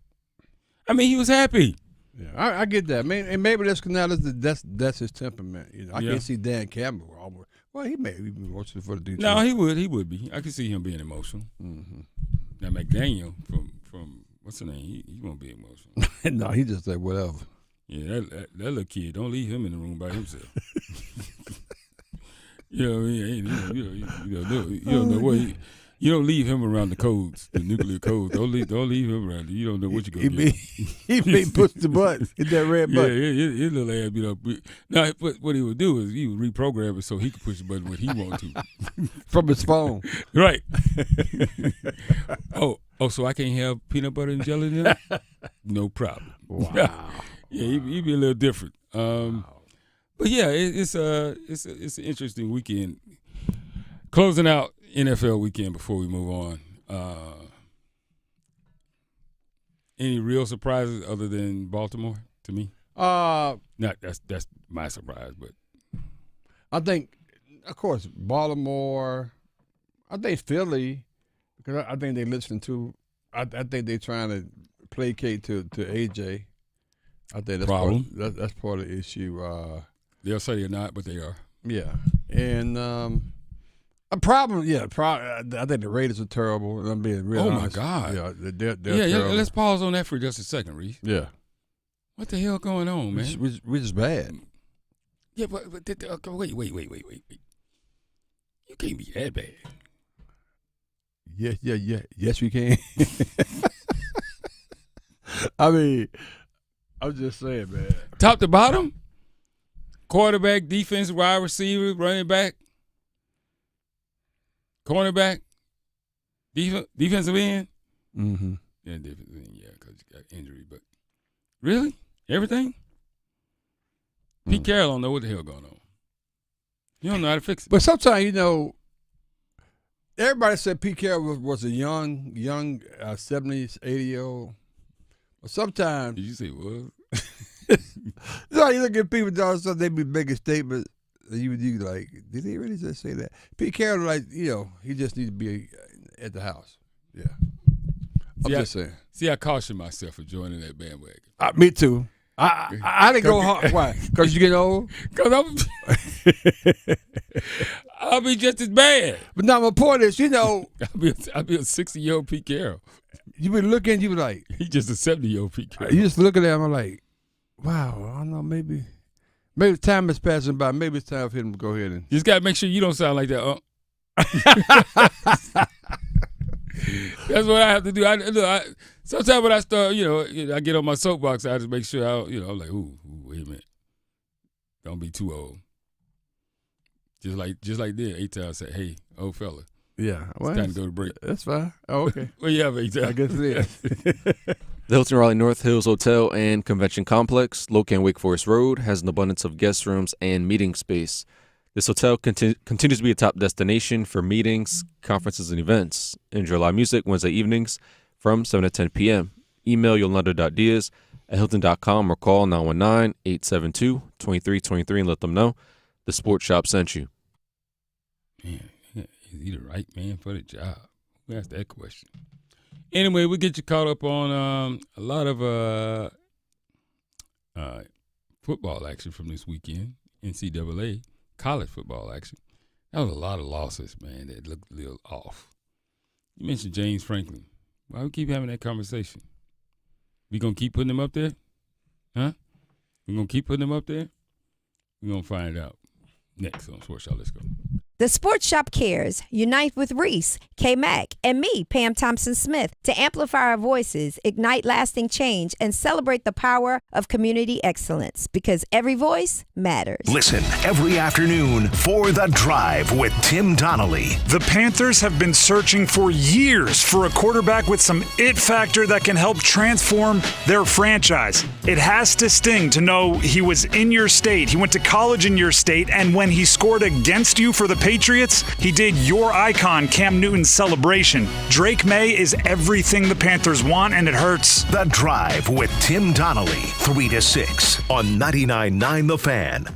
He was happy. Yeah, I get that. And maybe that's his temperament. I can't see Dan Campbell almost. Well, he may be emotional for the Detroit. No, he would be. I could see him being emotional. Mm-hmm. Now McDaniel from what's the name? He won't be emotional. No, he just like whatever. Yeah, that little kid. Don't leave him in the room by himself. You know what I mean? You don't know what you don't leave him around the codes, the nuclear codes. Don't leave him around. You don't know what you're gonna get. He may push the button, hit that red button. Yeah, his little ass be up. Now, what he would do is he would reprogram it so he could push the button when he wanted to from his phone. Right. Oh, so I can't have peanut butter and jelly now? No problem. Wow. Yeah, he'd be a little different. But yeah, it's an interesting weekend. Closing out NFL weekend before we move on. Any real surprises other than Baltimore to me? That's my surprise, but I think, of course, Baltimore. I think Philly, because I think they listen to. I think they're trying to placate to AJ. I think that's problem. That's part of the issue. They'll say they're not, but they are. Yeah, and a problem. Yeah, I think the Raiders are terrible. I'm being real honest. My God. Yeah, they're terrible. Let's pause on that for just a second, Reese. Yeah. What the hell going on, man? We're just bad. Yeah, but wait. You can't be that bad. Yeah. Yes, we can. I'm just saying, man. Top to bottom? Quarterback, defense, wide receiver, running back, cornerback, defensive end? Mm-hmm. Yeah, defensive end, yeah, because you got injury. But really? Everything? Pete Carroll don't know what the hell going on. You don't know how to fix it. But sometimes, everybody said Pete Carroll was a young 70s, 80-year-old. But sometimes. Did you say what? No, you look at people doing something, they be making statements. You like, did he really just say that? Pete Carroll, like, he just needs to be at the house. Yeah. I'm just saying. See, I caution myself for joining that bandwagon. Me too. I didn't go hard. Why? Because you get old? Because I'll be just as bad. But now my point is, I'll be a 60-year-old Pete Carroll. You be looking, you be like, he's just a 70-year-old Pete Carroll. You just look at him, I'm like, wow, I don't know, maybe time is passing by. Maybe it's time for him to go ahead and. You just got to make sure you don't sound like that. That's what I have to do. Sometimes when I start, I get on my soapbox, I just make sure I'm like, ooh, wait a minute. Don't be too old. Just like then, 8 times say, hey, old fella. Yeah. It's time to go to break. That's fine. Oh, okay. Well, yeah, 8 times. I guess it is. The Hilton Raleigh North Hills Hotel and Convention Complex, located on Wake Forest Road, has an abundance of guest rooms and meeting space. This hotel continues to be a top destination for meetings, conferences, and events. Enjoy live music Wednesday evenings from 7 to 10 p.m. Email yolanda.diaz@hilton.com or call 919-872-2323 and let them know the Sports Shop sent you. Man, is he the right man for the job? Who asked that question? Anyway, we'll get you caught up on a lot of football action from this weekend, NCAA. College football action. That was a lot of losses, man, that looked a little off. You mentioned James Franklin. Why we keep having that conversation? We going to keep putting him up there? Huh? We going to keep putting him up there? We're going to find out next on Sports Shop. Let's go. The Sports Shop cares. Unite with Reese, Kmac, and me, Pam Thompson-Smith, to amplify our voices, ignite lasting change, and celebrate the power of community excellence, because every voice matters. Listen every afternoon for The Drive with Tim Donnelly. The Panthers have been searching for years for a quarterback with some it factor that can help transform their franchise. It has to sting to know he was in your state, he went to college in your state, and when he scored against you for the Patriots, he did your icon Cam Newton's celebration. Drake May is everything the Panthers want, and it hurts. The Drive with Tim Donnelly, 3 to 6 on 99.9 The Fan.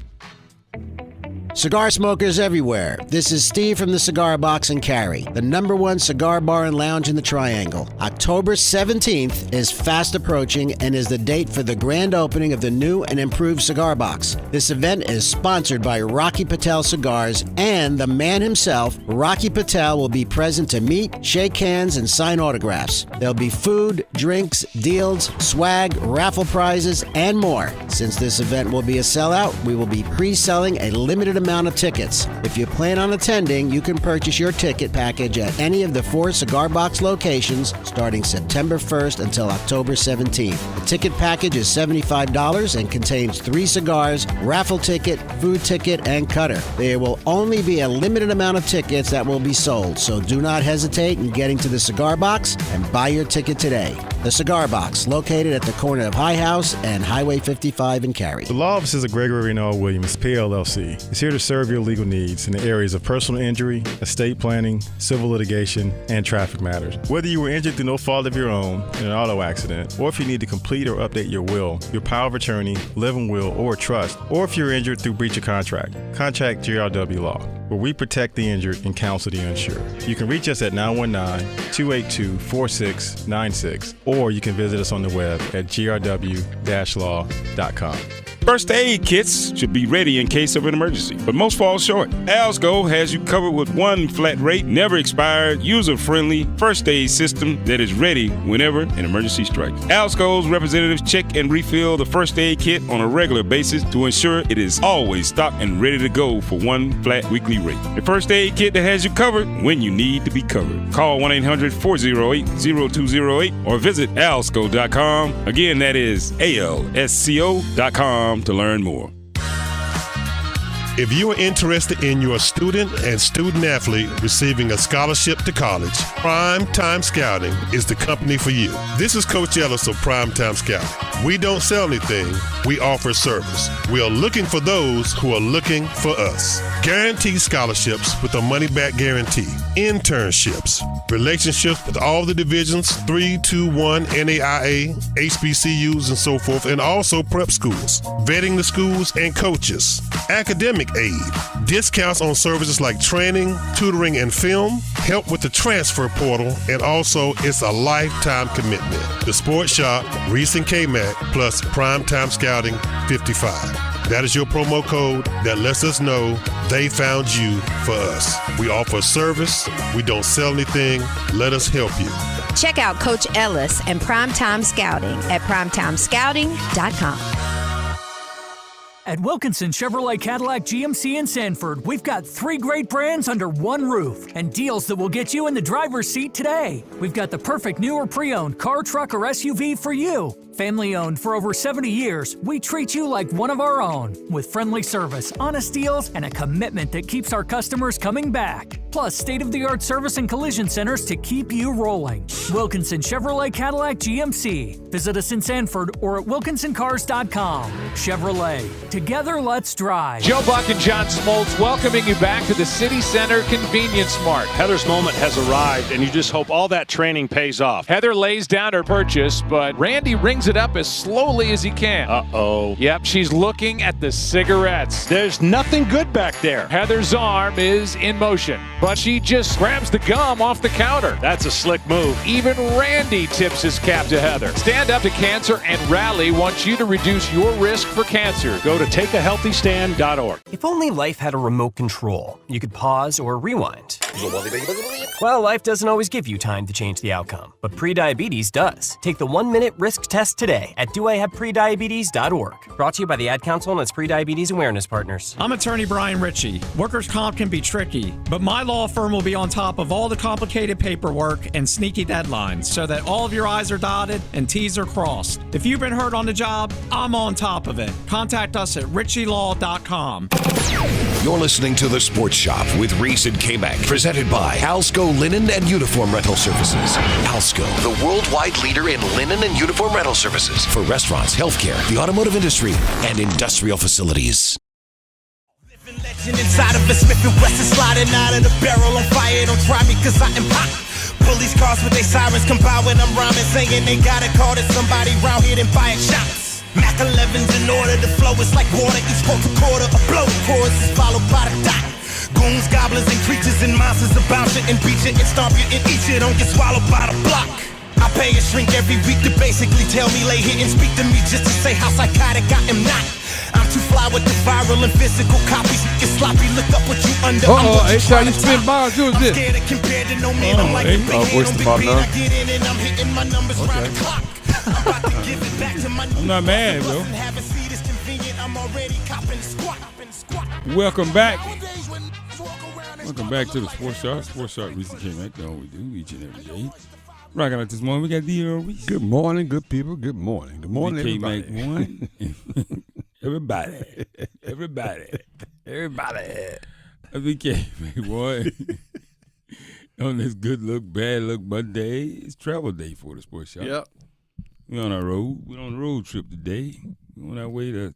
Cigar smokers everywhere, this is Steve from the Cigar Box and Carry, the #1 cigar bar and lounge in the Triangle. October 17th is fast approaching and is the date for the grand opening of the new and improved Cigar Box. This event is sponsored by Rocky Patel Cigars, and the man himself, Rocky Patel, will be present to meet, shake hands, and sign autographs. There'll be food, drinks, deals, swag, raffle prizes, and more. Since this event will be a sellout, we will be pre-selling a limited amount of tickets. If you plan on attending, you can purchase your ticket package at any of the 4 Cigar Box locations starting September 1st until October 17th. The ticket package is $75 and contains 3 cigars, raffle ticket, food ticket, and cutter. There will only be a limited amount of tickets that will be sold, so do not hesitate in getting to the Cigar Box and buy your ticket today. The Cigar Box, located at the corner of High House and Highway 55 in Cary. The law offices of Gregory Noel Williams, PLLC, is here to serve your legal needs in the areas of personal injury, estate planning, civil litigation, and traffic matters. Whether you were injured through no fault of your own in an auto accident, or if you need to complete or update your will, your power of attorney, living will, or trust, or if you're injured through breach of contract, contact GRW Law, where we protect the injured and counsel the uninsured. You can reach us at 919-282-4696, or you can visit us on the web at grw-law.com. First aid kits should be ready in case of an emergency, but most fall short. Alsco has you covered with one flat rate, never expired, user-friendly first aid system that is ready whenever an emergency strikes. Alsco's representatives check and refill the first aid kit on a regular basis to ensure it is always stocked and ready to go for one flat weekly rate. The first aid kit that has you covered when you need to be covered. Call 1-800-408-0208 or visit alsco.com. Again, that is ALSCO.com to learn more. If you are interested in your student and student athlete receiving a scholarship to college, Prime Time Scouting is the company for you. This is Coach Ellis of Prime Time Scouting. We don't sell anything, we offer service. We are looking for those who are looking for us. Guaranteed scholarships with a money-back guarantee. Internships. Relationships with all the divisions, 3, 2, 1, NAIA, HBCUs, and so forth, and also prep schools. Vetting the schools and coaches. Academic aid. Discounts on services like training, tutoring, and film. Help with the transfer portal, and also it's a lifetime commitment. The Sports Shop, Reese and Kmac, plus Primetime Scouting 55. That is your promo code that lets us know they found you for us. We offer service. We don't sell anything. Let us help you. Check out Coach Ellis and Primetime Scouting at primetimescouting.com. At Wilkinson Chevrolet Cadillac GMC in Sanford, we've got 3 great brands under one roof and deals that will get you in the driver's seat today. We've got the perfect new or pre-owned car, truck, or SUV for you. Family owned for over 70 years, we treat you like one of our own with friendly service, honest deals, and a commitment that keeps our customers coming back. Plus, state-of-the-art service and collision centers to keep you rolling. Wilkinson Chevrolet Cadillac GMC. Visit us in Sanford or at wilkinsoncars.com. Chevrolet. Together, let's drive. Joe Buck and John Smoltz welcoming you back to the City Center Convenience Mart. Heather's moment has arrived, and you just hope all that training pays off. Heather lays down her purchase, but Randy rings it up as slowly as he can. Uh-oh. Yep, she's looking at the cigarettes. There's nothing good back there. Heather's arm is in motion, but she just grabs the gum off the counter. That's a slick move. Even Randy tips his cap to Heather. Stand Up to Cancer and Rally wants you to reduce your risk for cancer. Go to takeahealthystand.org. If only life had a remote control, you could pause or rewind. Well, life doesn't always give you time to change the outcome, but prediabetes does. Take the 1-minute risk test today at doihaveprediabetes.org. Brought to you by the Ad Council and its prediabetes awareness partners. I'm attorney Brian Ritchie. Workers' comp can be tricky, but my law firm will be on top of all the complicated paperwork and sneaky deadlines so that all of your I's are dotted and T's are crossed. If you've been hurt on the job, I'm on top of it. Contact us at ritchielaw.com. You're listening to The Sports Shop with Reese and Kmac, presented by Alsco Linen and Uniform Rental Services. Alsco, the worldwide leader in linen and uniform rental services for restaurants, healthcare, the automotive industry, and industrial facilities. Inside of a Smith & Wesson, sliding out of the barrel on fire. Don't try me, cause I am hot. Police cars with their sirens come by when I'm rhyming, saying they got a call to somebody round here, then buy shots. Mac 11's in order, the flow is like water, each quarter a blow. Chorus is followed by the dot. Goons, goblins, and creatures and monsters will bounce you and beat you and stomp you and eat you. Don't get swallowed by the block. I pay a shrink every week to basically tell me, lay here and speak to me just to say how psychotic I am not. I'm too fly with the viral and physical copies. It's sloppy, look up what you under. It's how you spin bars. Who is this? I'm scared of compared to no man. I'm like a big hand on Big Ben. I get in and I'm hitting my numbers round the clock. I'm about to give it back to my I'm not mad, bro. Welcome back. Welcome back to the Sports Shop. Sports Shop, Reese and Kmac. That's all we do each and every day. Rocking out this morning, we got the Reese. Good morning, good people. Good morning. Good morning, everybody. Kmac one. Everybody. Every Kmac one. On this good look, bad look Monday, it's travel day for the Sports Shop. Yep. We're on our road. We're on a road trip today. We're on our way to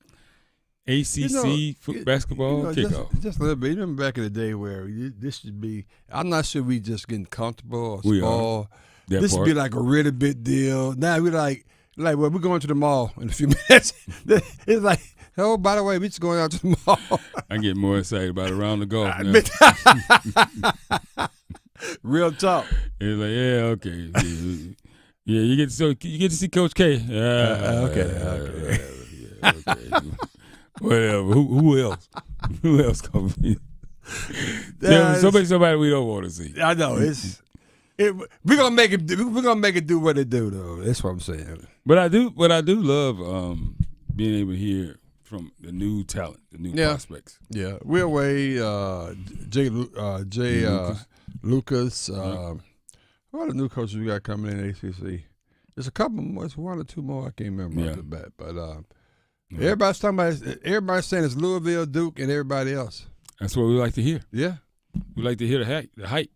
ACC basketball kickoff. Just a little bit. You remember back in the day where this should be, I'm not sure we just getting comfortable or small. This would be like a really big deal. Now we're like, well, we're going to the mall in a few minutes. It's like, oh, by the way, we're just going out to the mall. I get more excited about a round of golf now. Real talk. It's like, yeah, okay. Yeah, you get to see Coach K. Okay. Whatever. Who else? Who else gonna be? Somebody we don't want to see. I know we're gonna make it. We're gonna make it do what it do, though. That's what I'm saying. But I do love being able to hear from the new talent, the new prospects. Yeah, we're away. Jay Lucas. What are the new coaches we got coming in ACC? There's a couple more. It's one or two more. I can't remember off the bat. But Everybody's talking about. Everybody's saying it's Louisville, Duke, and everybody else. That's what we like to hear. Yeah, we like to hear the hype.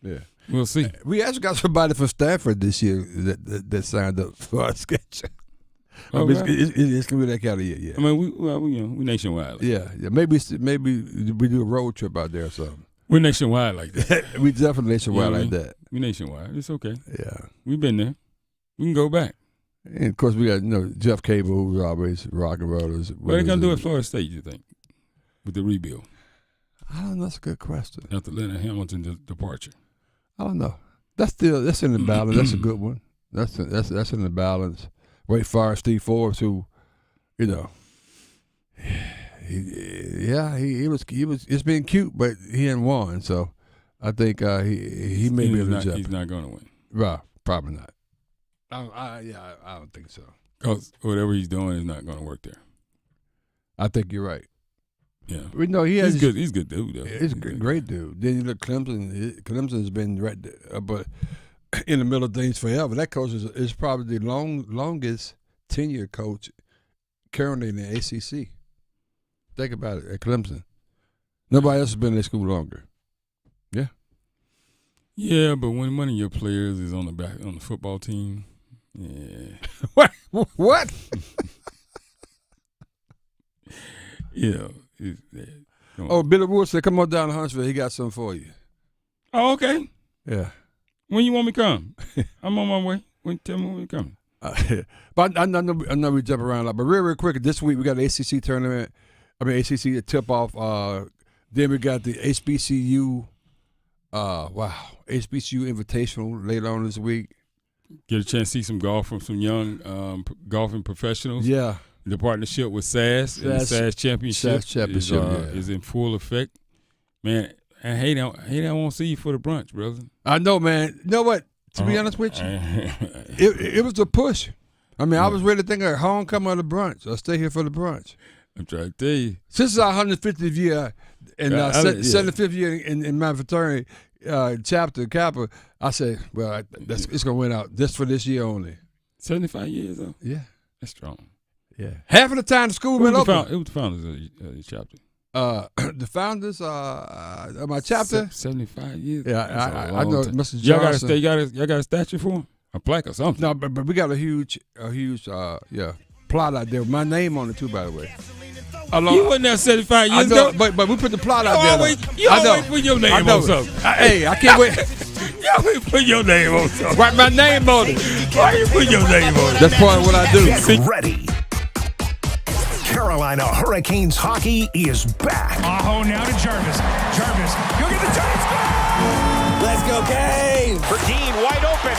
Yeah, we'll see. We actually got somebody from Stanford this year that signed up for our sketch. It's gonna be that kind of year. Yeah, I mean, we nationwide. Yeah. Maybe we do a road trip out there or something. We're nationwide like that. We definitely nationwide like that. We nationwide. It's okay. Yeah, we've been there. We can go back. And of course, we got Jeff Cable, who's always rock and rollers. What are they gonna do at Florida State? You think with the rebuild? I don't know. That's a good question. After Leonard Hamilton's departure, I don't know. That's in the balance. That's a good one. That's in the balance. Wait for Steve Forbes, who, he was. It's been cute, but he hadn't won. So I think he may be able to jump. He's not going to win. Right, probably not. I don't think so. Because whatever he's doing is not going to work there. I think you're right. Yeah, we know he has. He's good. He's a good dude, though. He's a great dude. Then you look Clemson. Clemson's been right there, but in the middle of things forever. That coach is probably the longest tenured coach currently in the ACC. Think about it, at Clemson. Nobody else has been in that school longer. Yeah. Yeah, but when one of your players is on the football team, yeah. What? Yeah. Billy Wood said, "Come on down to Huntsville. He got something for you." Oh, okay. Yeah. When you want me to come? I'm on my way. Tell me when you're coming. But I know we jump around a lot. But real quick, this week we got the ACC tournament. ACC tip off. Then we got the HBCU. HBCU Invitational later on this week. Get a chance to see some golf from some young golfing professionals. Yeah. The partnership with SAS and the SAS Championship, is in full effect. Man, I hate I won't see you for the brunch, brother. I know, man. You know what? To be honest with you, it was a push. I mean, I was ready to think of homecoming or the brunch. I'll stay here for the brunch. I'm trying to tell you. Since it's our 150th year and 75th year in my fraternity chapter, Kappa, I say, well, it's going to win out just for this year only. 75 years, though? Yeah. That's strong. Yeah. Half of the time the school been open. Who was the founders of your chapter? The founders of my chapter. 75 years. Yeah, I know Mr. Johnson. Y'all got a statue for him? A plaque or something? No, but we got a huge plot out there with my name on it too, by the way. You wasn't there 75 years ago. But we put the plot out there. You always put your name on something. Hey, I can't wait. You always put your name on something. Write my name on it. Why you put your name on it? That's part of what I do. Get ready. Carolina Hurricanes hockey is back. Aho now to Jarvis. Jarvis, go get the touchdown! Let's go, Canes! Verdeen wide open.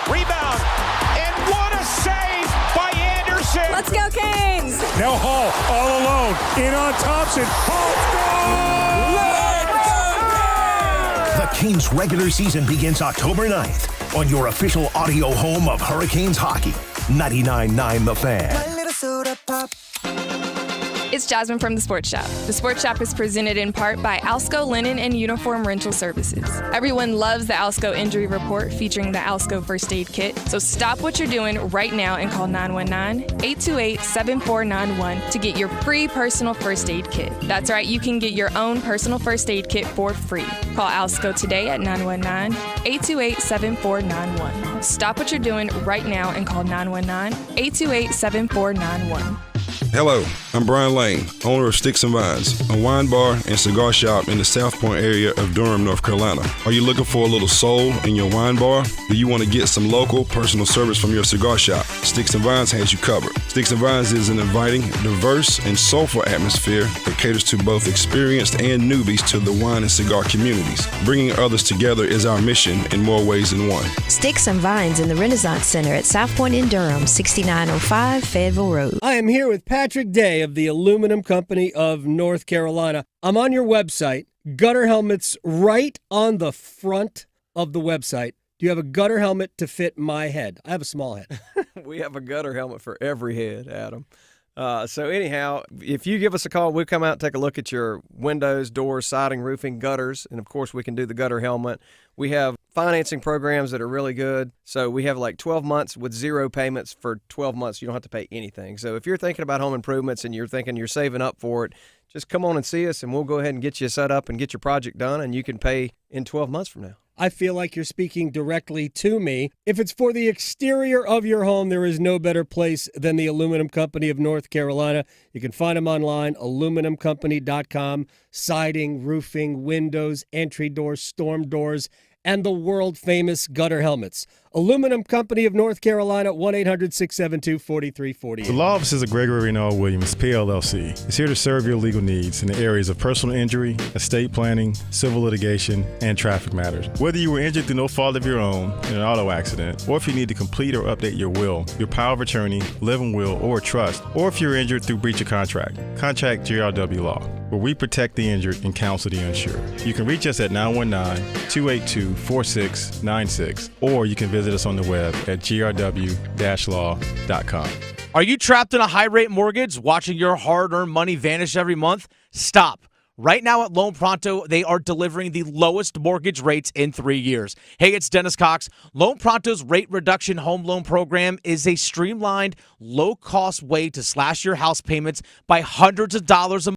Rebound. And what a save by Anderson. Let's go, Canes! Now Hall all alone. In on Thompson. Hall The Canes regular season begins October 9th on your official audio home of Hurricanes hockey. 99.9 The Fan. It's Jasmine from The Sports Shop. The Sports Shop is presented in part by Alsco Linen and Uniform Rental Services. Everyone loves the Alsco Injury Report featuring the Alsco First Aid Kit. So stop what you're doing right now and call 919-828-7491 to get your free personal first aid kit. That's right, you can get your own personal first aid kit for free. Call Alsco today at 919-828-7491. Stop what you're doing right now and call 919-828-7491. Hello, I'm Brian Lane, owner of Sticks and Vines, a wine bar and cigar shop in the South Point area of Durham, North Carolina. Are you looking for a little soul in your wine bar? Do you want to get some local personal service from your cigar shop? Sticks and Vines has you covered. Sticks and Vines is an inviting, diverse, and soulful atmosphere that caters to both experienced and newbies to the wine and cigar communities. Bringing others together is our mission in more ways than one. Sticks and Vines in the Renaissance Center at South Point in Durham, 6905 Fayetteville Road. I am here with Patrick Day of the Aluminum Company of North Carolina. I'm on your website. Gutter helmets right on the front of the website. Do you have a gutter helmet to fit my head? I have a small head. We have a gutter helmet for every head, Adam. So anyhow, if you give us a call, we'll come out and take a look at your windows, doors, siding, roofing, gutters, and of course we can do the gutter helmet. We have financing programs that are really good. So we have like 12 months with 0 payments for 12 months. You don't have to pay anything. So if you're thinking about home improvements and you're thinking you're saving up for it, just come on and see us, and we'll go ahead and get you set up and get your project done, and you can pay in 12 months from now. I feel like you're speaking directly to me. If it's for the exterior of your home, there is no better place than the Aluminum Company of North Carolina. You can find them online, aluminumcompany.com. Siding, roofing, windows, entry doors, storm doors, and the world-famous gutter helmets. Aluminum Company of North Carolina, 1-800-672-4348. The law offices of Gregory Reno Williams, PLLC, is here to serve your legal needs in the areas of personal injury, estate planning, civil litigation, and traffic matters. Whether you were injured through no fault of your own in an auto accident, or if you need to complete or update your will, your power of attorney, living will, or trust, or if you're injured through breach of contract, contact GRW Law, where we protect the injured and counsel the uninsured. You can reach us at 919-282-4696, or you can visit us on the web at grw-law.com. Are you trapped in a high-rate mortgage, watching your hard-earned money vanish every month? Stop. Right now at Loan Pronto, they are delivering the lowest mortgage rates in 3 years. Hey, it's Dennis Cox. Loan Pronto's rate reduction home loan program is a streamlined, low-cost way to slash your house payments by hundreds of dollars a month.